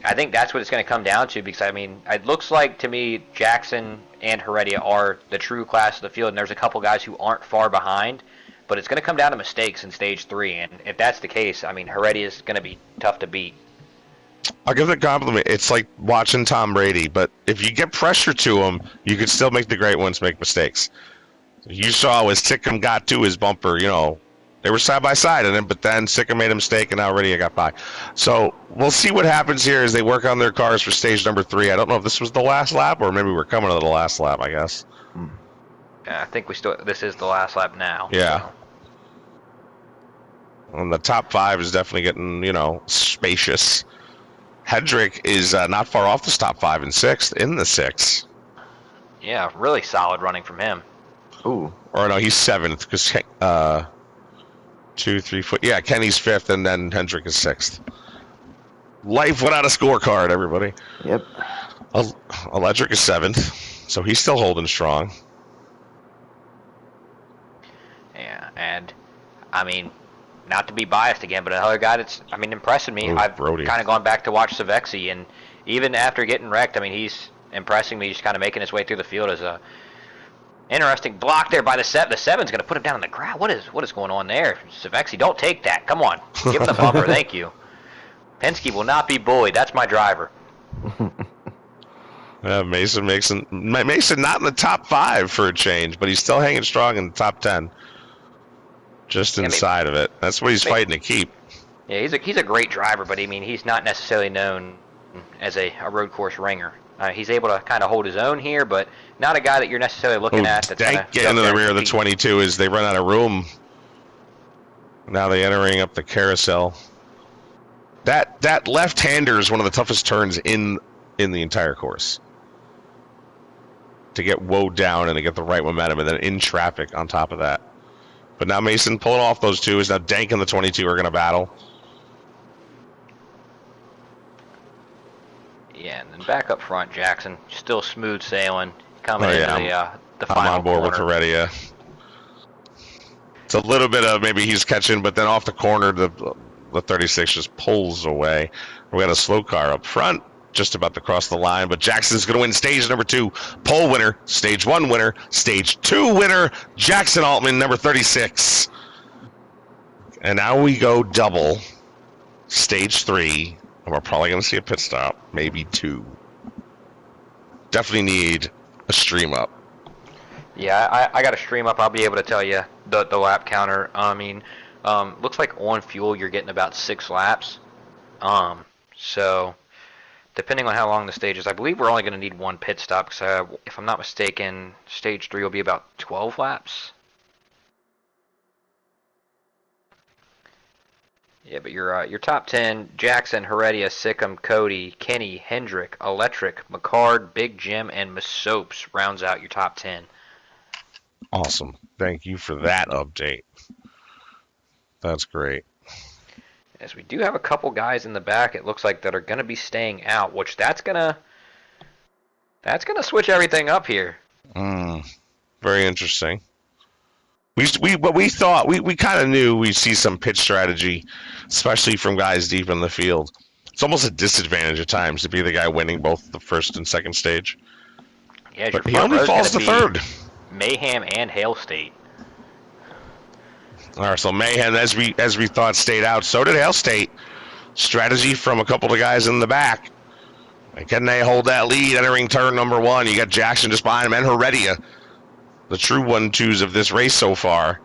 I think that's what it's going to come down to because, I mean, it looks like to me Jackson and Heredia are the true class of the field, and there's a couple guys who aren't far behind, but it's going to come down to mistakes in Stage 3, and if that's the case, I mean, Heredia is going to be tough to beat. I'll give the compliment. It's like watching Tom Brady, but if you get pressure to him, you can still make the great ones make mistakes. You saw as Sickham got to his bumper, you know, they were side by side, but then Sickham made a mistake, and now Heredia got by. So we'll see what happens here as they work on their cars for stage number 3. I don't know if this was the last lap, or maybe we're coming to the last lap, I guess. Yeah, I think this is the last lap now. Yeah. So. And the top 5 is definitely getting, you know, spacious. Hendrick is not far off this top 5 in 6th, in the 6th. Yeah, really solid running from him. Ooh. Or no, he's 7th, because 2, 3, 4. Yeah, Kenny's 5th, and then Hendrick is 6th. Life without a scorecard, everybody. Yep. Electric is 7th, so he's still holding strong. Yeah, and I mean, not to be biased again, but another guy that's, I mean, impressing me. Ooh, I've Brody. kind of gone back to watch Savexi, and even after getting wrecked, I mean, he's impressing me. He's kind of making his way through the field as a interesting block there by the 7. The 7's going to put him down on the ground. What is going on there? Savexi, don't take that. Come on. Give him the bumper. Thank you. Penske will not be bullied. That's my driver. Mason not in the top 5 for a change, but he's still hanging strong in the top 10. Just inside of it. That's what he's fighting to keep. Yeah, he's a great driver, but I mean, he's not necessarily known as a road course ringer. He's able to kind of hold his own here, but not a guy that you're necessarily looking at. That's get into the rear of the 22 as they run out of room. Now they're entering up the carousel. That left-hander is one of the toughest turns in the entire course. To get woed down and to get the right momentum, and then in traffic on top of that. But now Mason pulling off those two is now Dank and the 22 are going to battle. Yeah, and then back up front, Jackson still smooth sailing, coming into the final I'm on board corner. with Heredia. It's a little bit of maybe he's catching, but then off the corner, the 36 just pulls away. We got a slow car up front, just about to cross the line, but Jackson's going to win stage number 2. Pole winner, stage 1 winner, stage 2 winner, Jackson Altman, number 36. And now we go double, stage 3, and we're probably going to see a pit stop, maybe 2. Definitely need a stream up. Yeah, I got a stream up. I'll be able to tell you the lap counter. I mean, looks like on fuel you're getting about 6 laps. So depending on how long the stage is, I believe we're only going to need 1 pit stop. Because if I'm not mistaken, stage 3 will be about 12 laps. Yeah, but your top 10: Jackson, Heredia, Sickham, Cody, Kenny, Hendrick, Electric, McCard, Big Jim, and Masopes rounds out your top 10. Awesome. Thank you for that update. That's great. Yes, we do have a couple guys in the back, it looks like, that are going to be staying out, which that's gonna switch everything up here. Very interesting. We thought we kind of knew we'd see some pitch strategy, especially from guys deep in the field. It's almost a disadvantage at times to be the guy winning both the first and second stage. Yeah, but he only falls to third. Mayhem and Hail State. All right, so Mayhem, as we thought, stayed out. So did Hail State. Strategy from a couple of guys in the back. And can they hold that lead entering turn number 1? You got Jackson just behind him and Heredia, the true 1-2s of this race so far.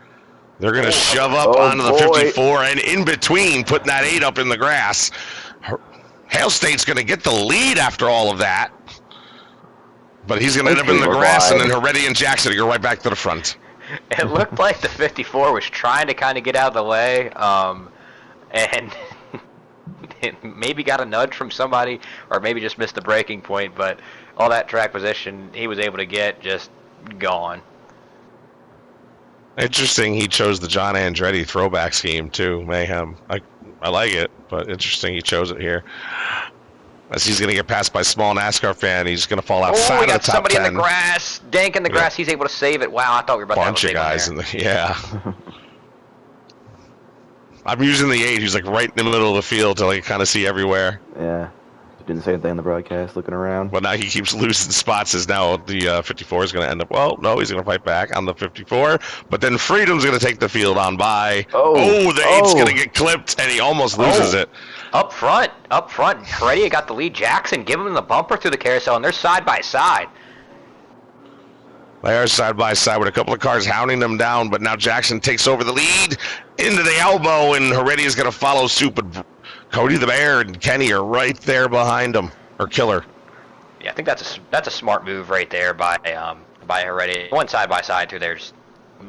They're going to shove up onto the 54 and in between, putting that 8 up in the grass. Hail State's going to get the lead after all of that. But he's going to end up in the grass, and then Heredia and Jackson go right back to the front. It looked like the 54 was trying to kind of get out of the way, and maybe got a nudge from somebody, or maybe just missed the breaking point. But all that track position he was able to get, just gone. Interesting. He chose the John Andretti throwback scheme too. Mayhem. I like it, but interesting he chose it here. As he's going to get passed by a small NASCAR fan, he's going to fall outside Oh, we of the got top somebody 10. in the grass, dank in the grass. He's able to save it. Wow, I thought we were about Bunch to of have a guys save in the I'm using the 8. He's like right in the middle of the field to like kind of see everywhere. Yeah. Doing the same thing on the broadcast, looking around. But now he keeps losing spots as now the 54 is going to end up, well, no, he's going to fight back on the 54. But then Freedom's going to take the field on by. Oh, the 8's going to get clipped, and he almost loses it. Up front. Heredia got the lead. Jackson giving him the bumper through the carousel, and they're side by side. They are side by side with a couple of cars hounding them down, but now Jackson takes over the lead into the elbow, and Heredia's going to follow suit, but Cody the Bear and Kenny are right there behind him, or Killer. Yeah, I think that's a smart move right there by Heredia. Going side by side through there.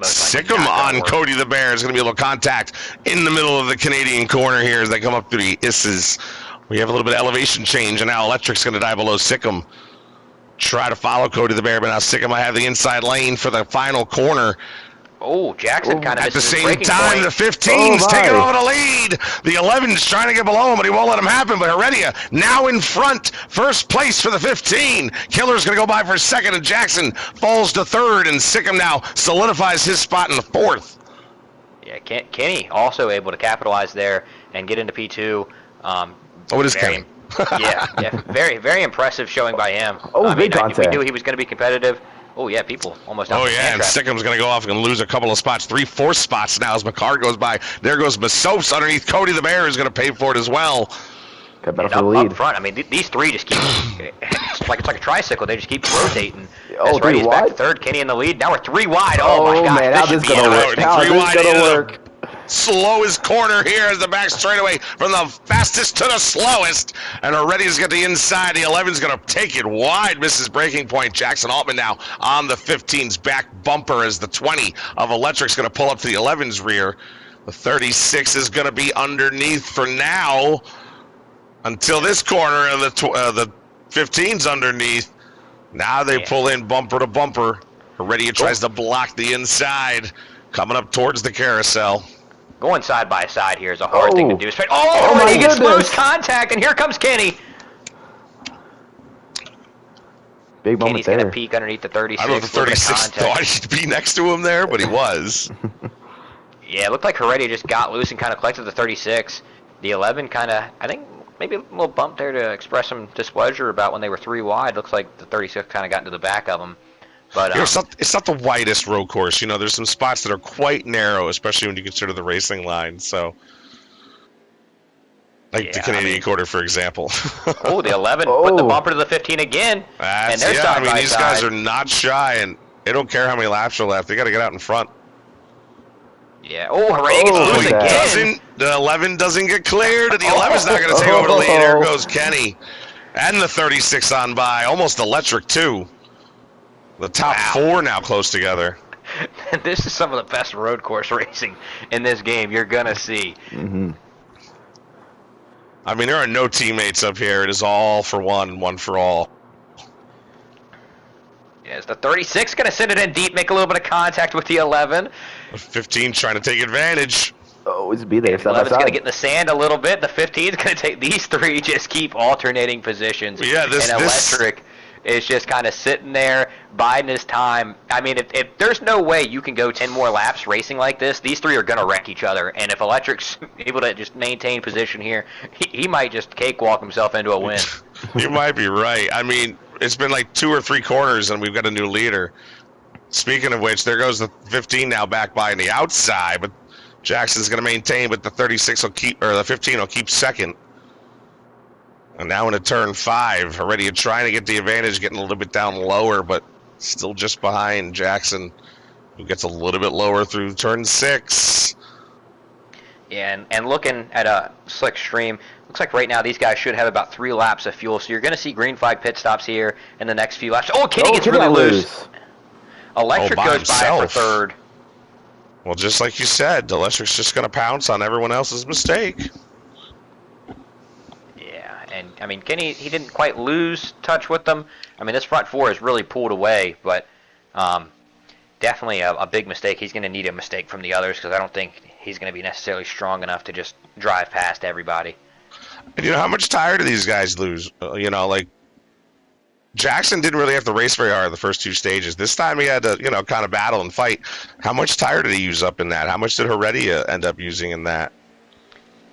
Sick him on Cody the Bear is going to be able to contact in the middle of the Canadian corner here as they come up through the Isses. We have a little bit of elevation change, and now Electric's going to dive below Sikkim. Try to follow Cody the Bear, but now Sikkim might have the inside lane for the final corner. Oh, Jackson kind of at the same time, the 15's taking over the lead. The 11's trying to get below him, but he won't let him happen. But Heredia now in front, first place for the 15. Killer's going to go by for second, and Jackson falls to third, and Sikkim now solidifies his spot in the fourth. Yeah, Kenny also able to capitalize there and get into P2. It is Kenny. yeah, very, very impressive showing by him. Big contact. We knew he was going to be competitive. Oh, yeah, people almost out. Oh, yeah, and Sickham's going to go off and lose a couple of spots. 3/4 spots now as McCart goes by. There goes Masopes underneath. Cody the Bear is going to pay for it as well. Got better for the lead. Up front, I mean, these three just keep, it's like a tricycle. They just keep rotating. Oh, 3 wide? Back to third, Kenny in the lead. Now we're 3 wide. Oh, my gosh, man, how's this going to work? How's this going to work? Slowest corner here as the back straightaway from the fastest to the slowest. And Heredia's got the inside. The 11's going to take it wide. Misses breaking point. Jackson Altman now on the 15's back bumper as the 20 of Electric's going to pull up to the 11's rear. The 36 is going to be underneath for now until this corner, and the 15's underneath. Now they pull in bumper to bumper. Heredia tries to block the inside, coming up towards the carousel. Going side by side here is a hard thing to do. He gets close contact, and here comes Kenny. Big moment Kenny's there. going to peek underneath the 36. I don't know if the 36 thought he'd be next to him there, but he was. Yeah, it looked like Heredia just got loose and kind of collected the 36. The 11 kind of, I think, maybe a little bump there to express some displeasure about when they were 3 wide. Looks like the 36 kind of got into the back of them. But it's not the widest road course. You know, there's some spots that are quite narrow, especially when you consider the racing line. So, like the Canadian quarter, for example. Oh, the 11 putting the bumper to the 15 again. And they're side by these guys are not shy, and they don't care how many laps are left. They got to get out in front. Yeah. Oh, Heredia gets loose again. The 11 doesn't get cleared, and the 11's not going to take over the lead. There goes Kenny. And the 36 on by. Almost Electric, too. The top 4 now close together. This is some of the best road course racing in this game you're going to see. Mm-hmm. I mean, there are no teammates up here. It is all for one, one for all. Yes, the 36 going to send it in deep, make a little bit of contact with the 11. The 15 trying to take advantage. Oh, it's be there. The 11's going to get in the sand a little bit. The 15's going to take these 3, just keep alternating positions. Yeah, and Electric is just kind of sitting there, biding his time. I mean, if there's no way you can go 10 more laps racing like this, these 3 are going to wreck each other. And if Electric's able to just maintain position here, he might just cakewalk himself into a win. You might be right. I mean, it's been like 2 or 3 corners, and we've got a new leader. Speaking of which, there goes the 15 now back by on the outside, but Jackson's going to maintain, but the 36 will keep, or the 15 will keep second. And now into turn 5, Heredia trying to get the advantage, getting a little bit down lower, but still just behind Jackson, who gets a little bit lower through turn 6. Yeah, and looking at a slick stream, looks like right now these guys should have about 3 laps of fuel, so you're going to see green flag pit stops here in the next few laps. Oh, Kenny gets really loose. Electric goes by for third. Well, just like you said, Electric's just going to pounce on everyone else's mistake. Yeah, and I mean, Kenny, he didn't quite lose touch with them. I mean, this front four has really pulled away, but definitely a big mistake. He's going to need a mistake from the others because I don't think he's going to be necessarily strong enough to just drive past everybody. And how much tire do these guys lose? Like Jackson didn't really have to race very hard the first two stages. This time he had to, kind of battle and fight. How much tire did he use up in that? How much did Heredia end up using in that?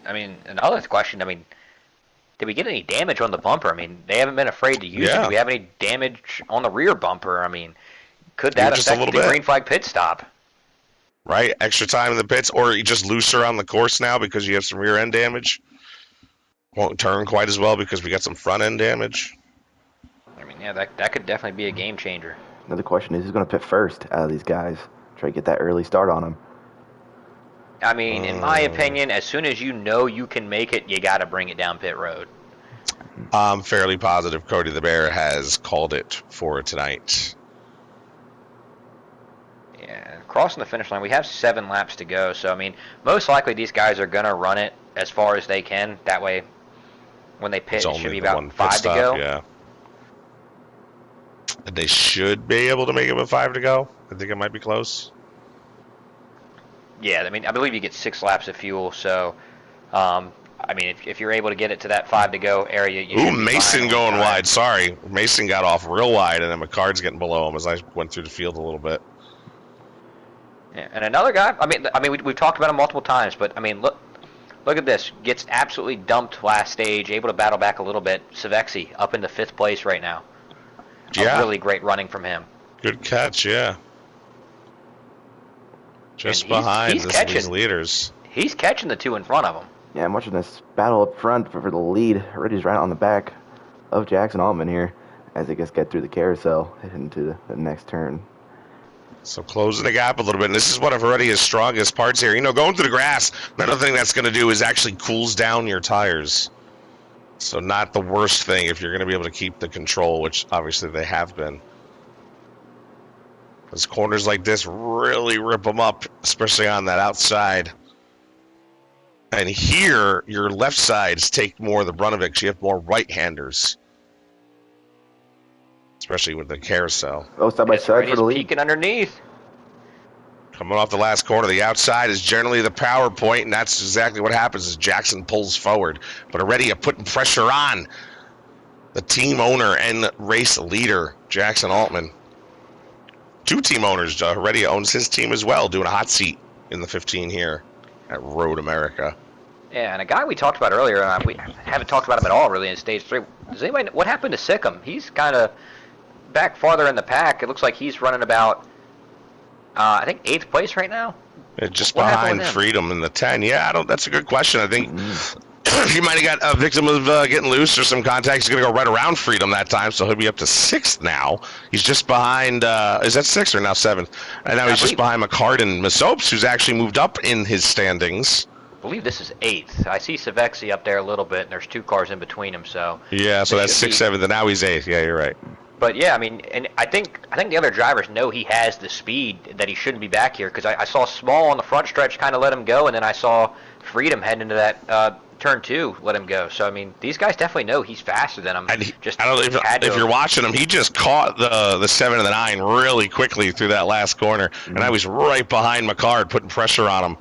I mean, another question. I mean, did we get any damage on the bumper? I mean, they haven't been afraid to use it. Do we have any damage on the rear bumper? I mean, could that affect the green flag pit stop? Right? Extra time in the pits, or you just looser on the course now because you have some rear end damage? Won't turn quite as well because we got some front end damage? I mean, yeah, that could definitely be a game changer. Another question is, who's going to pit first out of these guys? Try to get that early start on them. I mean, in my opinion, as soon as you know you can make it, you got to bring it down pit road. I'm fairly positive Cody the Bear has called it for tonight. Yeah, crossing the finish line, we have 7 laps to go. So, I mean, most likely these guys are going to run it as far as they can. That way, when they pit, it should be about 5 to go. Yeah. They should be able to make it with 5 to go. I think it might be close. Yeah, I mean, I believe you get 6 laps of fuel, so, I mean, if you're able to get it to that 5 to go area, you should be Mason going wide. Sorry. Mason got off real wide, and then McCard's getting below him as I went through the field a little bit. Yeah, and another guy, I mean, we've talked about him multiple times, but, I mean, look at this. Gets absolutely dumped last stage, able to battle back a little bit. Savexi up into 5th place right now. Yeah. Really great running from him. Good catch, yeah. Just behind these leaders. He's catching the 2 in front of him. Yeah, I'm watching this battle up front for the lead. Reddy's right on the back of Jackson Altman here as they just get through the carousel, heading into the next turn. So closing the gap a little bit. And this is one of Heredia's strongest parts here. Going through the grass, another thing that's going to do is actually cools down your tires. So not the worst thing if you're going to be able to keep the control, which obviously they have been. Because corners like this really rip them up, especially on that outside. And here, your left sides take more of the brunt of it because you have more right-handers. Especially with the carousel. Oh, side by side for the lead. Peeking underneath. Coming off the last corner, the outside is generally the power point, and that's exactly what happens as Jackson pulls forward. But already putting pressure on the team owner and race leader, Jackson Altman. 2 team owners. Heredia owns his team as well, doing a hot seat in the 15 here at Road America. Yeah, and a guy we talked about earlier, and we haven't talked about him at all really in Stage 3. Does anybody know what happened to Sikkim? He's kind of back farther in the pack. It looks like he's running about, I think, 8th place right now. Just behind Freedom in the 10. Yeah, that's a good question. I think he might have got a victim of getting loose or some contact. He's going to go right around Freedom that time, so he'll be up to 6th now. He's just behind, is that 6th or now 7th? And now he's just behind McCard and Masopes, who's actually moved up in his standings. I believe this is 8th. I see Savexi up there a little bit, and there's 2 cars in between him. So yeah, so that's 6th, 7th, and now he's 8th. Yeah, you're right. But yeah, I mean, and I think the other drivers know he has the speed that he shouldn't be back here because I saw Small on the front stretch kind of let him go, and then I saw Freedom heading into that turn 2 let him go. So I mean, these guys definitely know he's faster than him. And I don't know if you're watching him, he just caught the 7 and the 9 really quickly through that last corner, and I was right behind McCard putting pressure on him.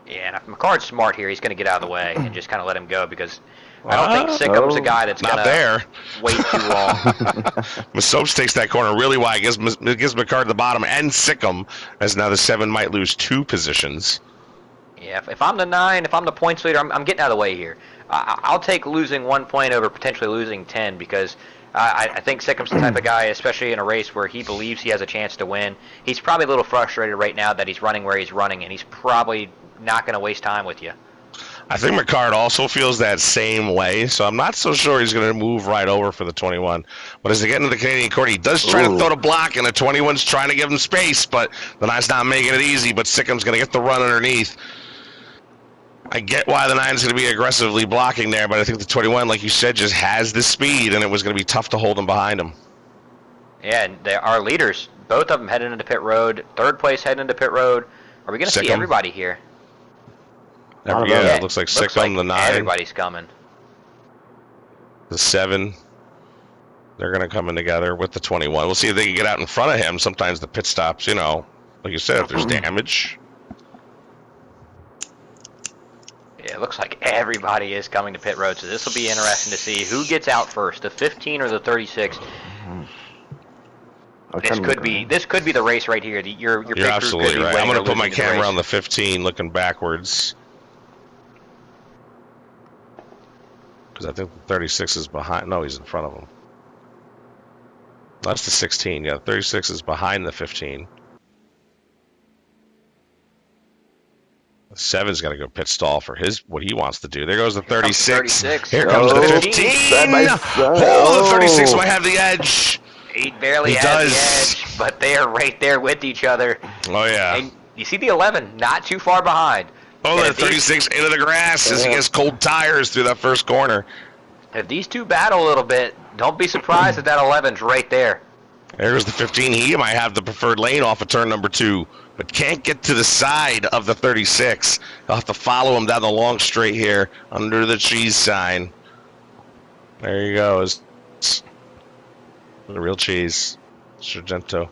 Yeah, and if McCard's smart here, he's going to get out of the way and just kind of let him go because I don't think Sickham's a guy that's going to wait too long. Masopes takes that corner really wide. Gives McCard the bottom and Sikkim, as now the 7 might lose 2 positions. Yeah, if I'm the 9, if I'm the points leader, I'm getting out of the way here. I'll take losing 1 point over potentially losing 10 because I think Sickham's the type of guy, especially in a race where he believes he has a chance to win. He's probably a little frustrated right now that he's running where he's running, and he's probably not going to waste time with you. I think McCard also feels that same way, so I'm not so sure he's going to move right over for the 21. But as they get into the Canadian court, he does try to throw the block, and the 21's trying to give him space, but the 9's not making it easy, but Sickham's going to get the run underneath. I get why the 9's going to be aggressively blocking there, but I think the 21, like you said, just has the speed, and it was going to be tough to hold him behind him. Yeah, and our leaders, both of them heading into pit road. 3rd place heading into pit road. Are we going to see Sikkim. everybody here? Yeah, it looks like Sikkim, the 9. Everybody's coming. The 7. They're going to come in together with the 21. We'll see if they can get out in front of him. Sometimes the pit stops, you know, like you said, if there's damage. Yeah, it looks like everybody is coming to pit road, so this will be interesting to see who gets out first, the 15 or the 36. This could be the race right here. Your You're absolutely right. I'm going to put my camera on the 15, looking backwards, because I think the 36 is behind. No, he's in front of him. That's the 16. Yeah, 36 is behind the 15. The 7's got to go pit stall for what he wants to do. There goes the 36. Here comes the 15. Oh, the 36 might have the edge. He barely has the edge, but they are right there with each other. Oh, yeah. And you see the 11, not too far behind. Oh, the 36 into the grass as he gets cold tires through that first corner. If these two battle a little bit, don't be surprised if that 11's right there. There's the 15. He might have the preferred lane off of turn number 2, but can't get to the side of the 36. He'll have to follow him down the long straight here under the cheese sign. There he goes. The real cheese. Sargento.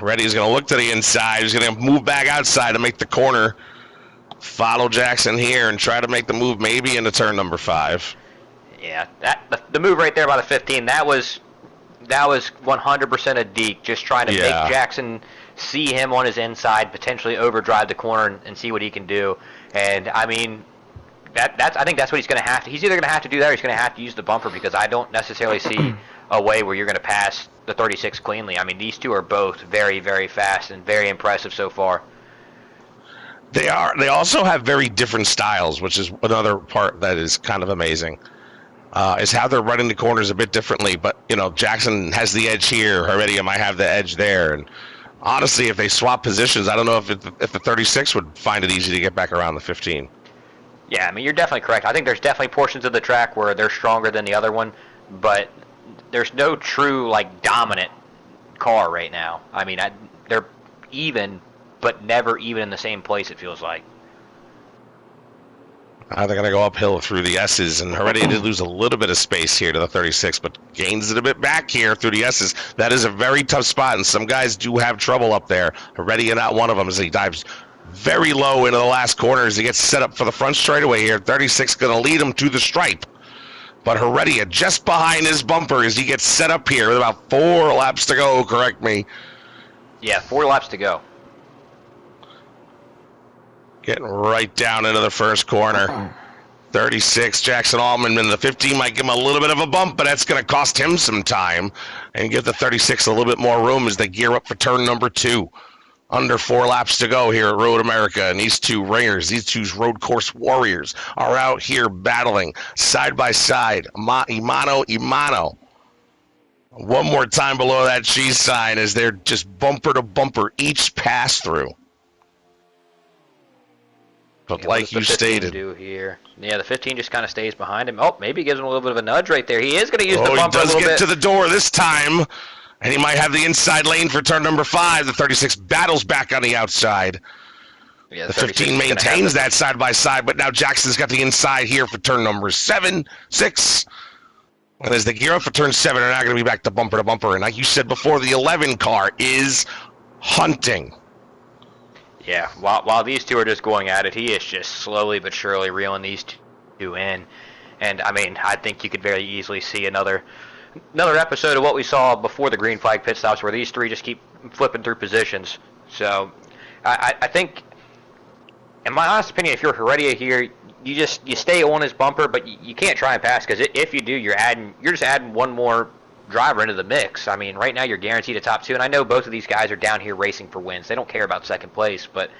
Ready is going to look to the inside. He's going to move back outside to make the corner. Follow Jackson here and try to make the move maybe into turn number 5. Yeah, the move right there by the 15, that was 100% a deke, just trying to make Jackson see him on his inside, potentially overdrive the corner and see what he can do. And I mean, I think that's what he's going to have to. He's either going to have to do that or he's going to have to use the bumper, because I don't necessarily see a way where you're going to pass the 36 cleanly. I mean, these two are both very, very fast and very impressive so far. They are. They also have very different styles, which is another part that is kind of amazing. Is how they're running the corners a bit differently. But, you know, Jackson has the edge here. Heredia might have the edge there. And honestly, if they swap positions, I don't know if the 36 would find it easy to get back around the 15. Yeah, I mean, you're definitely correct. I think there's definitely portions of the track where they're stronger than the other one, but there's no true, like, dominant car right now. I mean, they're even, but never even in the same place, it feels like. They're going to go uphill through the S's, and Heredia did lose a little bit of space here to the 36, but gains it a bit back here through the S's. That is a very tough spot, and some guys do have trouble up there. Heredia not one of them as he dives very low into the last corner as he gets set up for the front straightaway here. 36 going to lead him to the stripe, but Heredia just behind his bumper as he gets set up here with about 4 laps to go, correct me. Yeah, 4 laps to go. Getting right down into the first corner. 36, Jackson Allman, and the 15 might give him a little bit of a bump, but that's going to cost him some time and give the 36 a little bit more room as they gear up for turn number 2. Under 4 laps to go here at Road America, and these two ringers, these two road course warriors, are out here battling side by side. Imano. One more time below that cheese sign as they're just bumper to bumper each pass through. But yeah, like you stated, do here? Yeah, the 15 just kind of stays behind him. Oh, maybe gives him a little bit of a nudge right there. He is going to use the bumper a little bit. He does get to the door this time, and he might have the inside lane for turn number 5. The 36 battles back on the outside. Yeah, the 15 maintains that side by side, but now Jackson's got the inside here for turn number 7, 6. And as they gear up for turn 7, they're not going to be back to bumper. And like you said before, the 11 car is hunting. Yeah, while these two are just going at it, he is just slowly but surely reeling these two in. And, I mean, I think you could very easily see another episode of what we saw before the green flag pit stops where these three just keep flipping through positions. So, I think, in my honest opinion, if you're Heredia here, you stay on his bumper, but you can't try and pass, because if you do, you're just adding one more driver into the mix. I mean, right now you're guaranteed a top 2, and I know both of these guys are down here racing for wins. They don't care about second place, but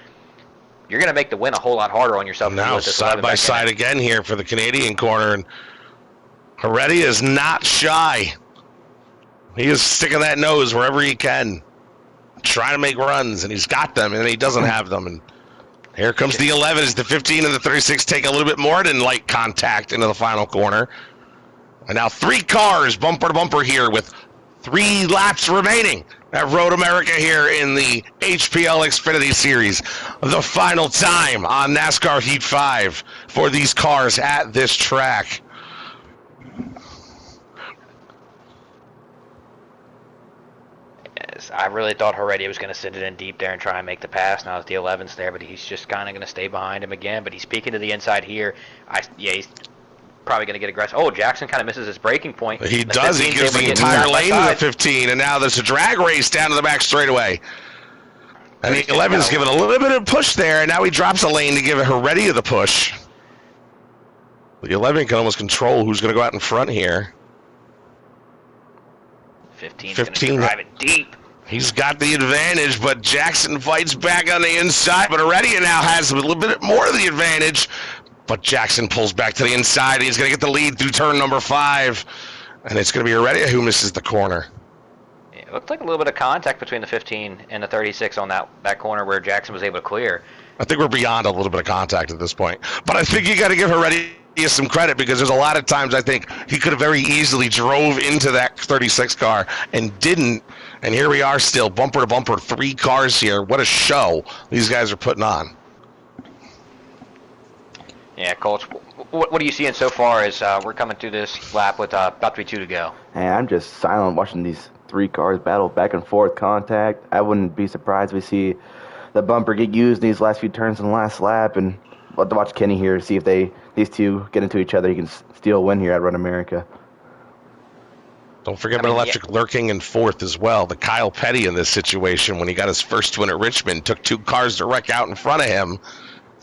you're going to make the win a whole lot harder on yourself. Now side by side again here for the Canadian corner, and Heredia is not shy. He is sticking that nose wherever he can, trying to make runs, and he's got them, and he doesn't have them. And here comes the 11 as the 15 and the 36 take a little bit more than light contact into the final corner. And now 3 cars bumper to bumper here with 3 laps remaining at Road America here in the HPL Xfinity Series. The final time on NASCAR Heat 5 for these cars at this track. Yes, I really thought Heredia was going to send it in deep there and try and make the pass. Now that the 11's there, but he's just kind of going to stay behind him again. But he's peeking to the inside here. He's probably going to get aggressive. Oh, Jackson kind of misses his breaking point. He does. He gives the entire lane to the 15, and now there's a drag race down to the back straightaway. And the 11's giving a little bit of push there, and now he drops a lane to give Heredia the push. The 11 can almost control who's going to go out in front here. 15's going to drive it deep. He's got the advantage, but Jackson fights back on the inside. But Heredia now has a little bit more of the advantage. But Jackson pulls back to the inside. He's going to get the lead through turn number 5. And it's going to be Heredia who misses the corner. It looked like a little bit of contact between the 15 and the 36 on that corner where Jackson was able to clear. I think we're beyond a little bit of contact at this point. But I think you got to give Heredia some credit because there's a lot of times I think he could have very easily drove into that 36 car and didn't. And here we are still, bumper to bumper, 3 cars here. What a show these guys are putting on. Yeah, Coach, what are you seeing so far as we're coming through this lap with about 3-2 to go? And I'm just silent watching these 3 cars battle back and forth contact. I wouldn't be surprised if we see the bumper get used in these last few turns in the last lap. And we'll have to watch Kenny here, see if these two get into each other. He can steal a win here at Run America. Don't forget about Electric lurking in 4th as well. The Kyle Petty in this situation when he got his first win at Richmond, took 2 cars to wreck out in front of him.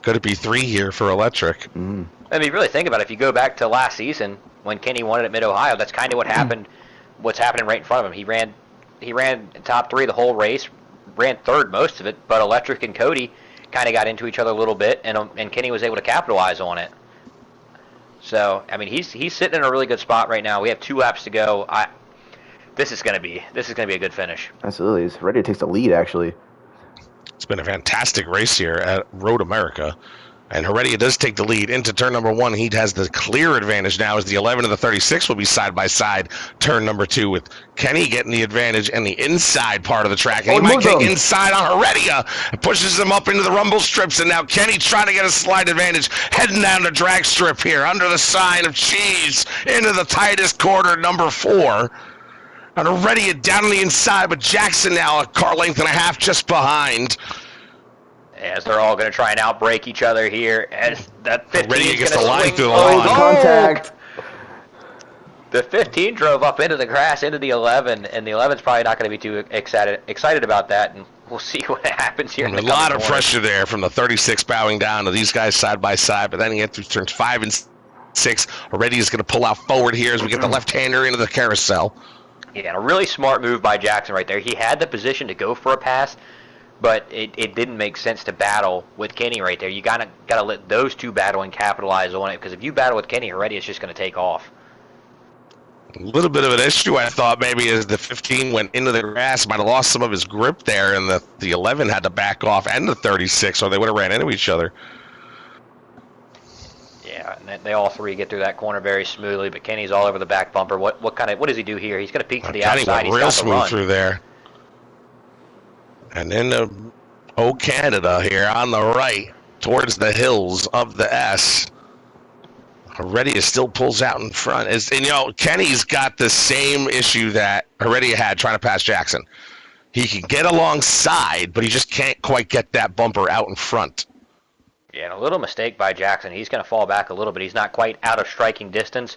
Could it be 3 here for Electric? Mm. I mean, really think about it. If you go back to last season when Kenny won it at Mid-Ohio, that's kind of what happened. What's happening right in front of him. He ran top 3 the whole race, ran 3rd most of it, but Electric and Cody kind of got into each other a little bit, and Kenny was able to capitalize on it. So, I mean, he's sitting in a really good spot right now. We have 2 laps to go. This is going to be a good finish. Absolutely. He's ready to take the lead, actually. It's been a fantastic race here at Road America. And Heredia does take the lead into turn number 1. He has the clear advantage now as the 11 and the 36 will be side by side. Turn number 2 with Kenny getting the advantage and the inside part of the track. And he might get inside on Heredia. It pushes him up into the rumble strips. And now Kenny trying to get a slight advantage. Heading down the drag strip here under the sign of cheese into the tightest corner, number 4. And Heredia down on the inside, but Jackson now a car length and a half just behind. As they're all going to try and outbreak each other here. As that 15 Heredia gets the swing. line through the line. Contact. The 15 drove up into the grass, into the 11, and the 11's probably not going to be too excited about that, and we'll see what happens here. A lot of pressure there from the 36 bowing down to these guys side by side, but then he gets through turns 5 and 6. Heredia's going to pull out forward here as we get the left-hander into the carousel. Yeah, and a really smart move by Jackson right there. He had the position to go for a pass, but it didn't make sense to battle with Kenny right there. You gotta let those 2 battle and capitalize on it, because if you battle with Kenny, Heredia's just going to take off. A little bit of an issue, I thought, maybe as the 15 went into the grass, might have lost some of his grip there, and the 11 had to back off, and the 36, or they would have ran into each other. Yeah, and they all 3 get through that corner very smoothly, but Kenny's all over the back bumper. What does he do here? He's going to peek to the outside. He's real smooth through there. And then Canada here on the right towards the hills of the S. Heredia still pulls out in front. And Kenny's got the same issue that Heredia had trying to pass Jackson. He can get alongside, but he just can't quite get that bumper out in front. Yeah, and a little mistake by Jackson. He's going to fall back a little bit. He's not quite out of striking distance,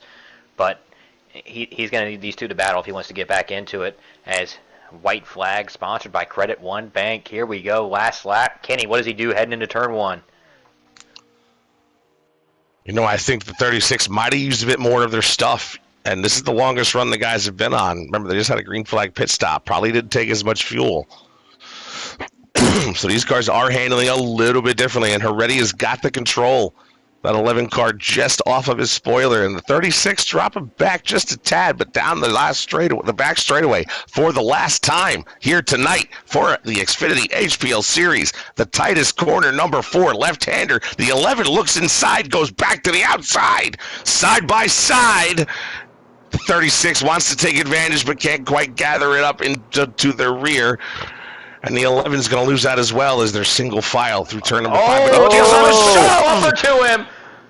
but he's going to need these 2 to battle if he wants to get back into it. As white flag sponsored by Credit One Bank. Here we go, last lap. Kenny, what does he do heading into turn 1? I think the 36 might have used a bit more of their stuff, and this is the longest run the guys have been on. Remember, they just had a green flag pit stop. Probably didn't take as much fuel. So these cars are handling a little bit differently, and Heredia's got the control. That 11 car just off of his spoiler, and the 36 dropping back just a tad, but down the back straightaway for the last time here tonight for the Xfinity HPL Series. The tightest corner, number 4, left-hander. The 11 looks inside, goes back to the outside, side by side. The 36 wants to take advantage but can't quite gather it up into their rear. And the 11 is going to lose that as well as their single file through turn number 5. But he gives him a shove! Upper to him.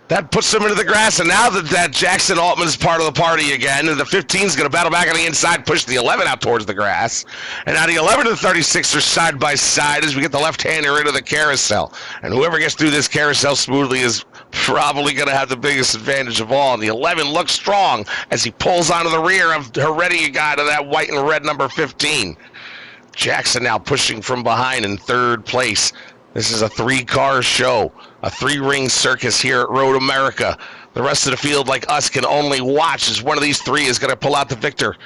That puts them into the grass, and now that Jackson Altman is part of the party again, and the 15 is going to battle back on the inside, push the 11 out towards the grass. And now the 11 and the 36 are side by side as we get the left-hander into the carousel. And whoever gets through this carousel smoothly is probably going to have the biggest advantage of all. And the 11 looks strong as he pulls onto the rear of Heredia guy to that white and red number 15. Jackson now pushing from behind in third place. This is a 3-car show, a 3-ring circus here at Road America. The rest of the field, like us, can only watch as one of these 3 is going to pull out the victor.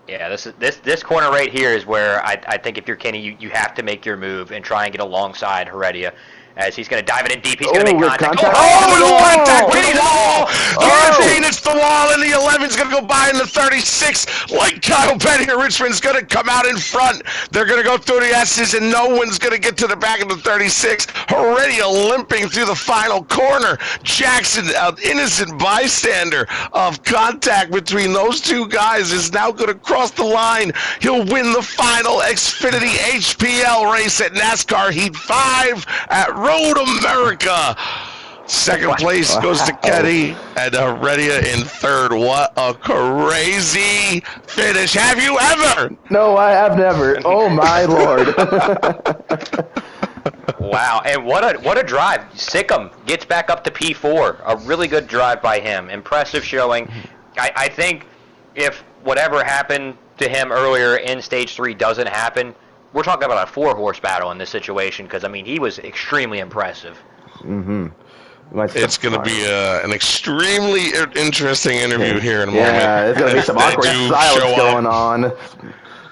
Yeah, this corner right here is where I think if you're Kenny, you have to make your move and try and get alongside Heredia. As he's going to dive it in deep. He's going to make contact. Contact with the wall! Guillotine, it's the wall, and the 11's going to go by in the 36. Like Kyle Petty or Richmond's going to come out in front. They're going to go through the S's, and no one's going to get to the back of the 36. Heredia limping through the final corner. Jackson, an innocent bystander of contact between those 2 guys, is now going to cross the line. He'll win the final Xfinity HPL race at NASCAR Heat 5 at Road America. Second place goes to Kenny and Heredia in third. What a crazy finish. Have you ever? No, I have never. Oh, my Lord. Wow, and what a drive. Sikkim gets back up to P4. A really good drive by him. Impressive showing. I think if whatever happened to him earlier in Stage 3 doesn't happen, we're talking about a 4-horse battle in this situation because, I mean, he was extremely impressive. Mm-hmm. It's going to be an extremely interesting interview here in a moment. Yeah, there's going to be some awkward silence going on.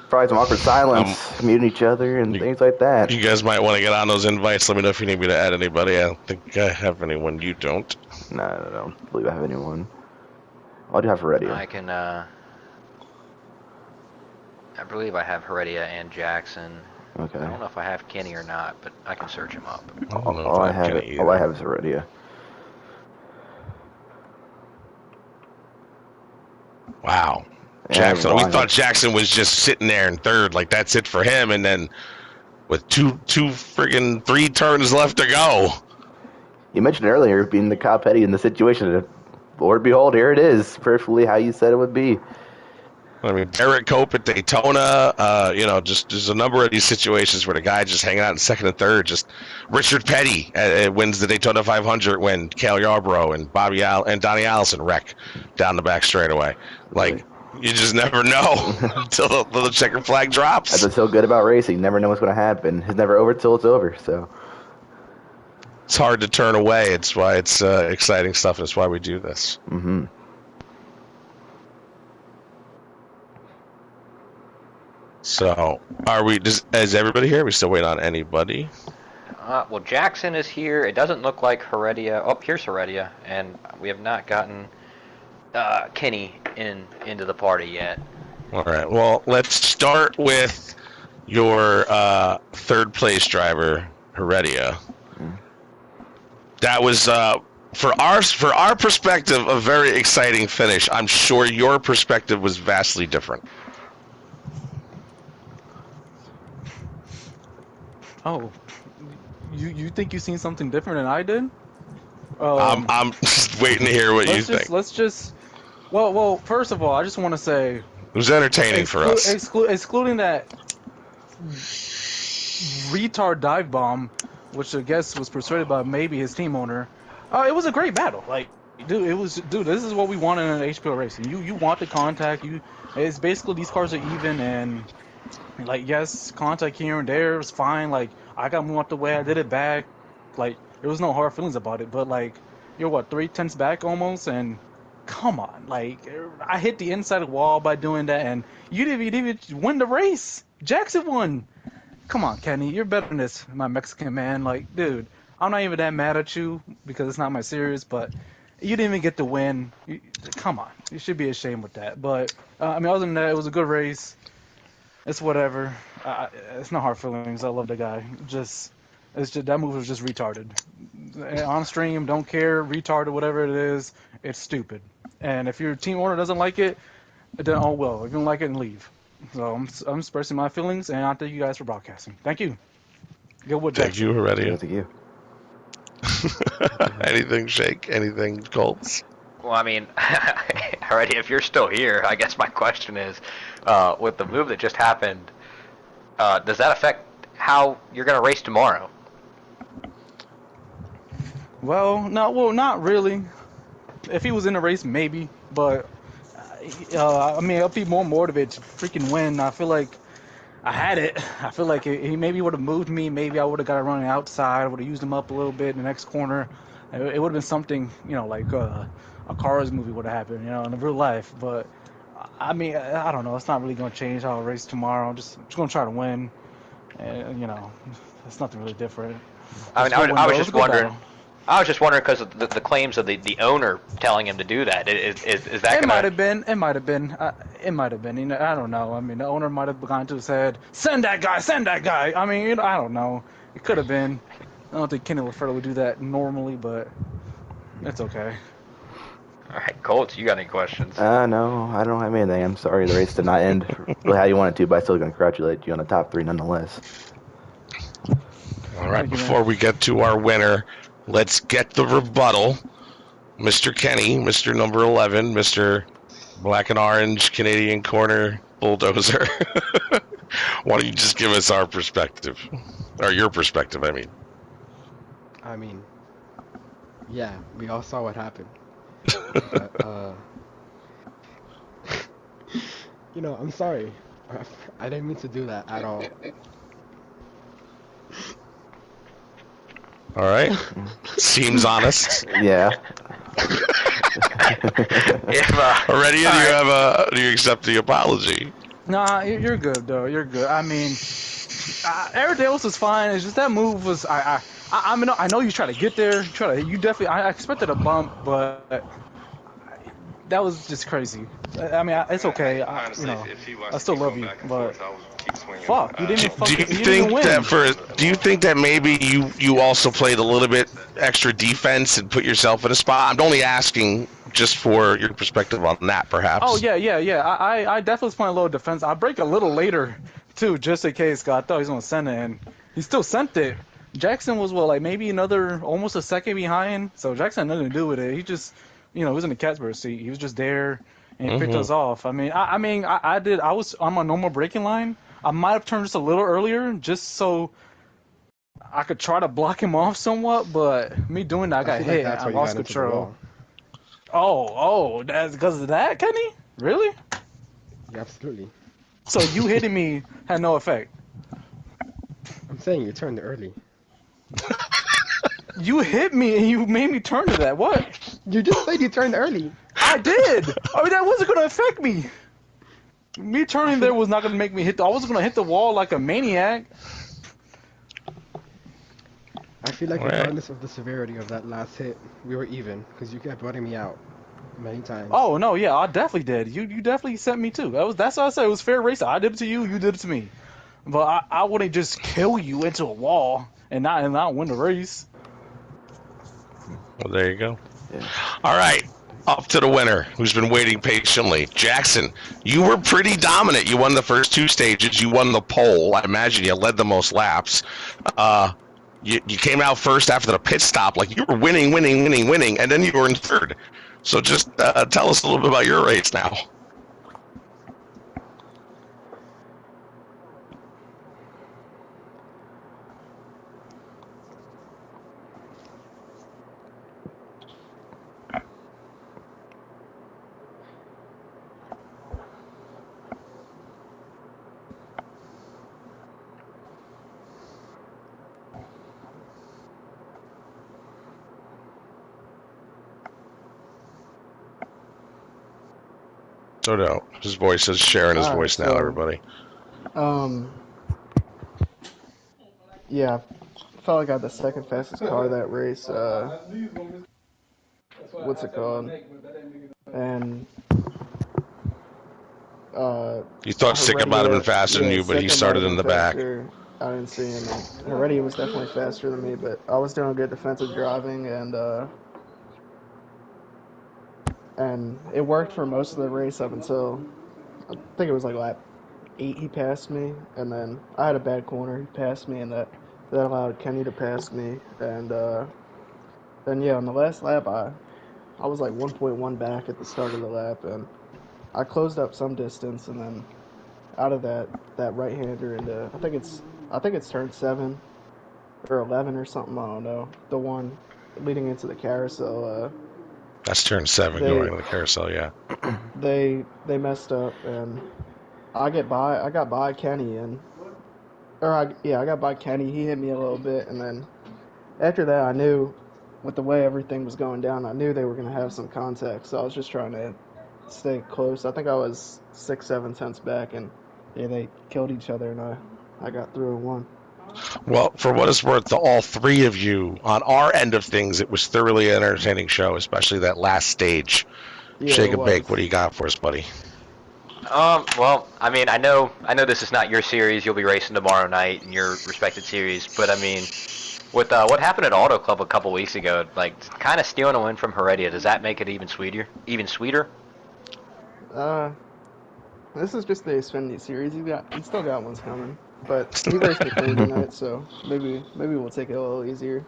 Probably some awkward silence, muting each other and things like that. You guys might want to get on those invites. Let me know if you need me to add anybody. I don't think I have anyone. You don't? No, I don't believe I have anyone. I do have Heredia. I can, I believe I have Heredia and Jackson. Okay. I don't know if I have Kenny or not, but I can search him up. All I have is Heredia. Wow. Jackson. We thought Jackson was just sitting there in third, like that's it for him, and then with two friggin' 3 turns left to go. You mentioned earlier being the Kyle Petty in the situation. Lord behold, here it is, perfectly how you said it would be. I mean, Derek Cope at Daytona, just there's a number of these situations where the guy just hanging out in second and third. Just Richard Petty wins the Daytona 500 when Cale Yarborough and and Donnie Allison wreck down the back straightaway. Like, you just never know until the checker flag drops. That's what's so good about racing. You never know what's going to happen. It's never over till it's over. So it's hard to turn away. It's why it's exciting stuff. And it's why we do this. Mm-hmm. So, is everybody here? Are we still waiting on anybody? Well, Jackson is here. It doesn't look like Heredia. Oh, here's Heredia, and we have not gotten Kenny into the party yet. All right. Well, let's start with your third place driver, Heredia. That was for our perspective a very exciting finish. I'm sure your perspective was vastly different. Oh, you think you've seen something different than I did? I'm just waiting to hear what you think. Well, first of all, I just want to say it was entertaining for us. Excluding that retard dive bomb, which I guess was persuaded by maybe his team owner. It was a great battle. Like, dude, this is what we want in an HPL racing. You want the contact. It's basically these cars are even and. Like, yes, contact here and there was fine. Like, I got moved out the way. I did it back. Like, there was no hard feelings about it. But, like, you're, 3/10 back almost? And come on. Like, I hit the inside wall by doing that. And you didn't even win the race. Jackson won. Come on, Kenny. You're better than this, my Mexican man. Like, dude, I'm not even that mad at you because it's not my series. But you didn't even get the win. Come on. You should be ashamed with that. But, other than that, it was a good race. It's whatever. It's not hard feelings. I love the guy. It's just that move was just retarded. On stream, don't care, retarded, whatever it is. It's stupid. And if your team owner doesn't like it, then oh well. If you don't like it, then leave. So I'm expressing my feelings, and I thank you guys for broadcasting. Thank you. Good with Thank Jackson. you, Heredia. Thank you. Anything, Shake? Anything, Colts? Well, I mean, already, if you're still here, I guess my question is, with the move that just happened, does that affect how you're going to race tomorrow? Well, no, well, not really. If he was in the race, maybe. But I mean, I'll be more motivated to freaking win. I feel like I had it. I feel like he maybe would have moved me. Maybe I would have got it running outside. I would have used him up a little bit in the next corner. It would have been something, like a Cars movie would have happened, in real life. But I mean, I don't know. It's not really going to change how I race tomorrow. I'm just going to try to win. And, it's nothing really different. I It's mean, a good I was window. It was just a good wondering. battle. I was just wondering because of the claims of the owner telling him to do that. Is that It might gonna? have been. It might have been. It might have been. I don't know. I mean, the owner might have gone to his head, send that guy, send that guy. I mean, I don't know. It could have been. I don't think Kenny LaFerto would do that normally, but it's okay. All right, Colts, you got any questions? No, I don't have anything. I'm sorry the race did not end really how you wanted to, but I'm still going to congratulate you on the top 3 nonetheless. All right, Thank you, man. before we get to our winner, let's get the rebuttal. Mr. Kenny, Mr. number 11, Mr. Black and Orange Canadian Corner Bulldozer. Why don't you just give us our perspective? Or your perspective, I mean. I mean, yeah, we all saw what happened. But, I'm sorry. I didn't mean to do that at all. All right. Seems honest. Yeah. If Already, all right. do you accept the apology? Nah, you're good though. You're good. I mean, everything else was fine. It's just that move was. I mean, I know you try to get there. You definitely. I expected a bump, but that was just crazy. I mean, it's okay. Honestly, if he I wants to still keep love going you, back and but forth, I'll keep swinging. fuck, you didn't Do you you didn't even think win. do you think that maybe you also played a little bit extra defense and put yourself in a spot? I'm only asking just for your perspective on that, perhaps. Oh yeah. I definitely was playing a little defense. I break a little later too, just in case. Cause I thought he was gonna send it, and he still sent it. Jackson was like maybe another almost a second behind, so Jackson had nothing to do with it. He just, he was in the catbird seat. He was just there, and he picked us off. I mean, I was on my normal braking line. I might have turned just a little earlier, just so I could try to block him off somewhat. But me doing that, I I got feel like hit. that's I why you lost ran into the control. wall. Oh, that's because of that, Kenny? Really? Yeah, absolutely. So you hitting me had no effect. I'm saying you turned early. You hit me and you made me turn to that. What? You just said you turned early. I did. I mean, that wasn't gonna affect me. Me turning there was not gonna make me hit. I wasn't gonna hit the wall like a maniac. I feel like All right. regardless of the severity of that last hit, we were even because you kept running me out many times. Oh no, yeah, I definitely did. You definitely sent me too. That's what I said. It was fair race. I did it to you. You did it to me. But I wouldn't just kill you into a wall and not win the race. Well, there you go. Yeah. All right. Up to the winner, who's been waiting patiently. Jackson, you were pretty dominant. You won the first 2 stages. You won the pole. I imagine you led the most laps. You came out first after the pit stop. Like, you were winning, and then you were in third. So just tell us a little bit about your race now. So no, his voice is sharing his All right, voice now, so everybody. um, yeah, I felt like I had the second fastest car that race. What's it called? And You thought Sika might have been Heredia, faster than yeah, you, but he second might have started in been the back. faster. I didn't see him. And Heredia was definitely faster than me, but I was doing good defensive driving, and and it worked for most of the race up until I think it was like lap 8. He passed me, and then I had a bad corner. He passed me, and that allowed Kenny to pass me, and then yeah, on the last lap I was like 1.1 back at the start of the lap, and I closed up some distance, and then out of that right hander into I think it's turn 7 or 11 or something. I don't know. The one leading into the carousel. That's turn 7 They going to the carousel, yeah. they messed up, and I got by Kenny, and I got by Kenny. He hit me a little bit, and then after that, I knew with the way everything was going down, I knew they were gonna have some contact. So I was just trying to stay close. I think I was 6-7 tenths back, and yeah, they killed each other, and I got through and won. Well, for what it's worth, to all three of you, on our end of things, it was thoroughly an entertaining show, especially that last stage. Yeah, Shake it and bake, was. what do you got for us, buddy? Well, I mean, I know this is not your series. You'll be racing tomorrow night in your respected series, but I mean, with what happened at Auto Club a couple weeks ago, like kind of stealing a win from Heredia, does that make it even sweeter? Even sweeter? Uh, this is just the Xfinity series. He still got ones coming, but he raced me Thursday night, so maybe we'll take it a little easier.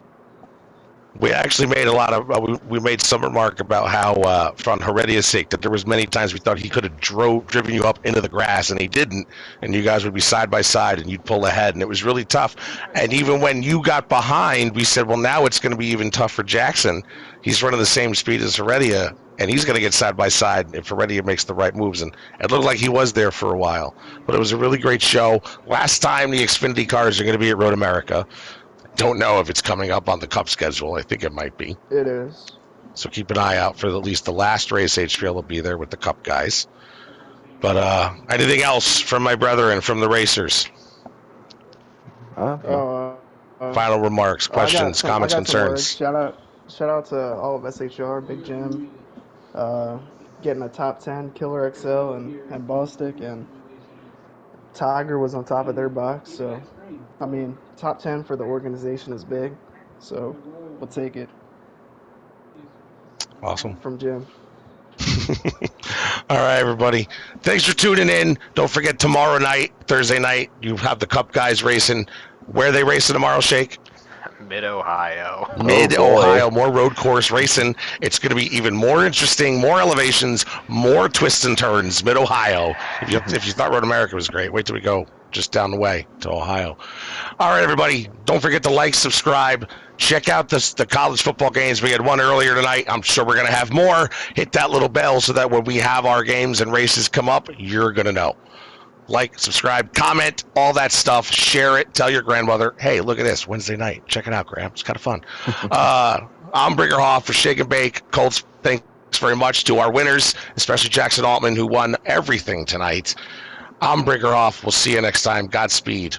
We actually made a lot of we made some remark about how for Heredia's sake that there was many times we thought he could have driven you up into the grass and he didn't, and you guys would be side by side and you'd pull ahead, and it was really tough. And even when you got behind, we said, well, now it's going to be even tough for Jackson. He's running the same speed as Heredia, and he's going to get side by side if Heredia makes the right moves. And it looked like he was there for a while, but it was a really great show. Last time the Xfinity cars are going to be at Road America. Don't know if it's coming up on the Cup schedule. I think it might be. It is. So keep an eye out for at least the last race. HPL will be there with the Cup guys. But anything else from my brother and from the racers? Final remarks, questions, comments, concerns. Shout out to all of SHR, Big Jim, getting a top 10, Killer XL and Bostic, and Tiger was on top of their box. So, I mean, top 10 for the organization is big. So, we'll take it. Awesome. From Jim. All right, everybody. Thanks for tuning in. Don't forget tomorrow night, Thursday night, you have the Cup guys racing. Where are they racing tomorrow, Shake? Mid-Ohio. Mid-Ohio, more road course racing. It's going to be even more interesting, more elevations, more twists and turns. Mid-Ohio. If you thought Road America was great, wait till we go just down the way to Ohio. All right, everybody. Don't forget to like, subscribe. Check out the college football games. We had one earlier tonight. I'm sure we're going to have more. Hit that little bell so that when we have our games and races come up, you're going to know. Like, subscribe, comment, all that stuff. Share it. Tell your grandmother, hey, look at this, Wednesday night. Check it out, Graham. It's kind of fun. I'm Bringerhoff for Shake and Bake. Colts, thanks very much to our winners, especially Jackson Altman, who won everything tonight. I'm Bringerhoff. We'll see you next time. Godspeed.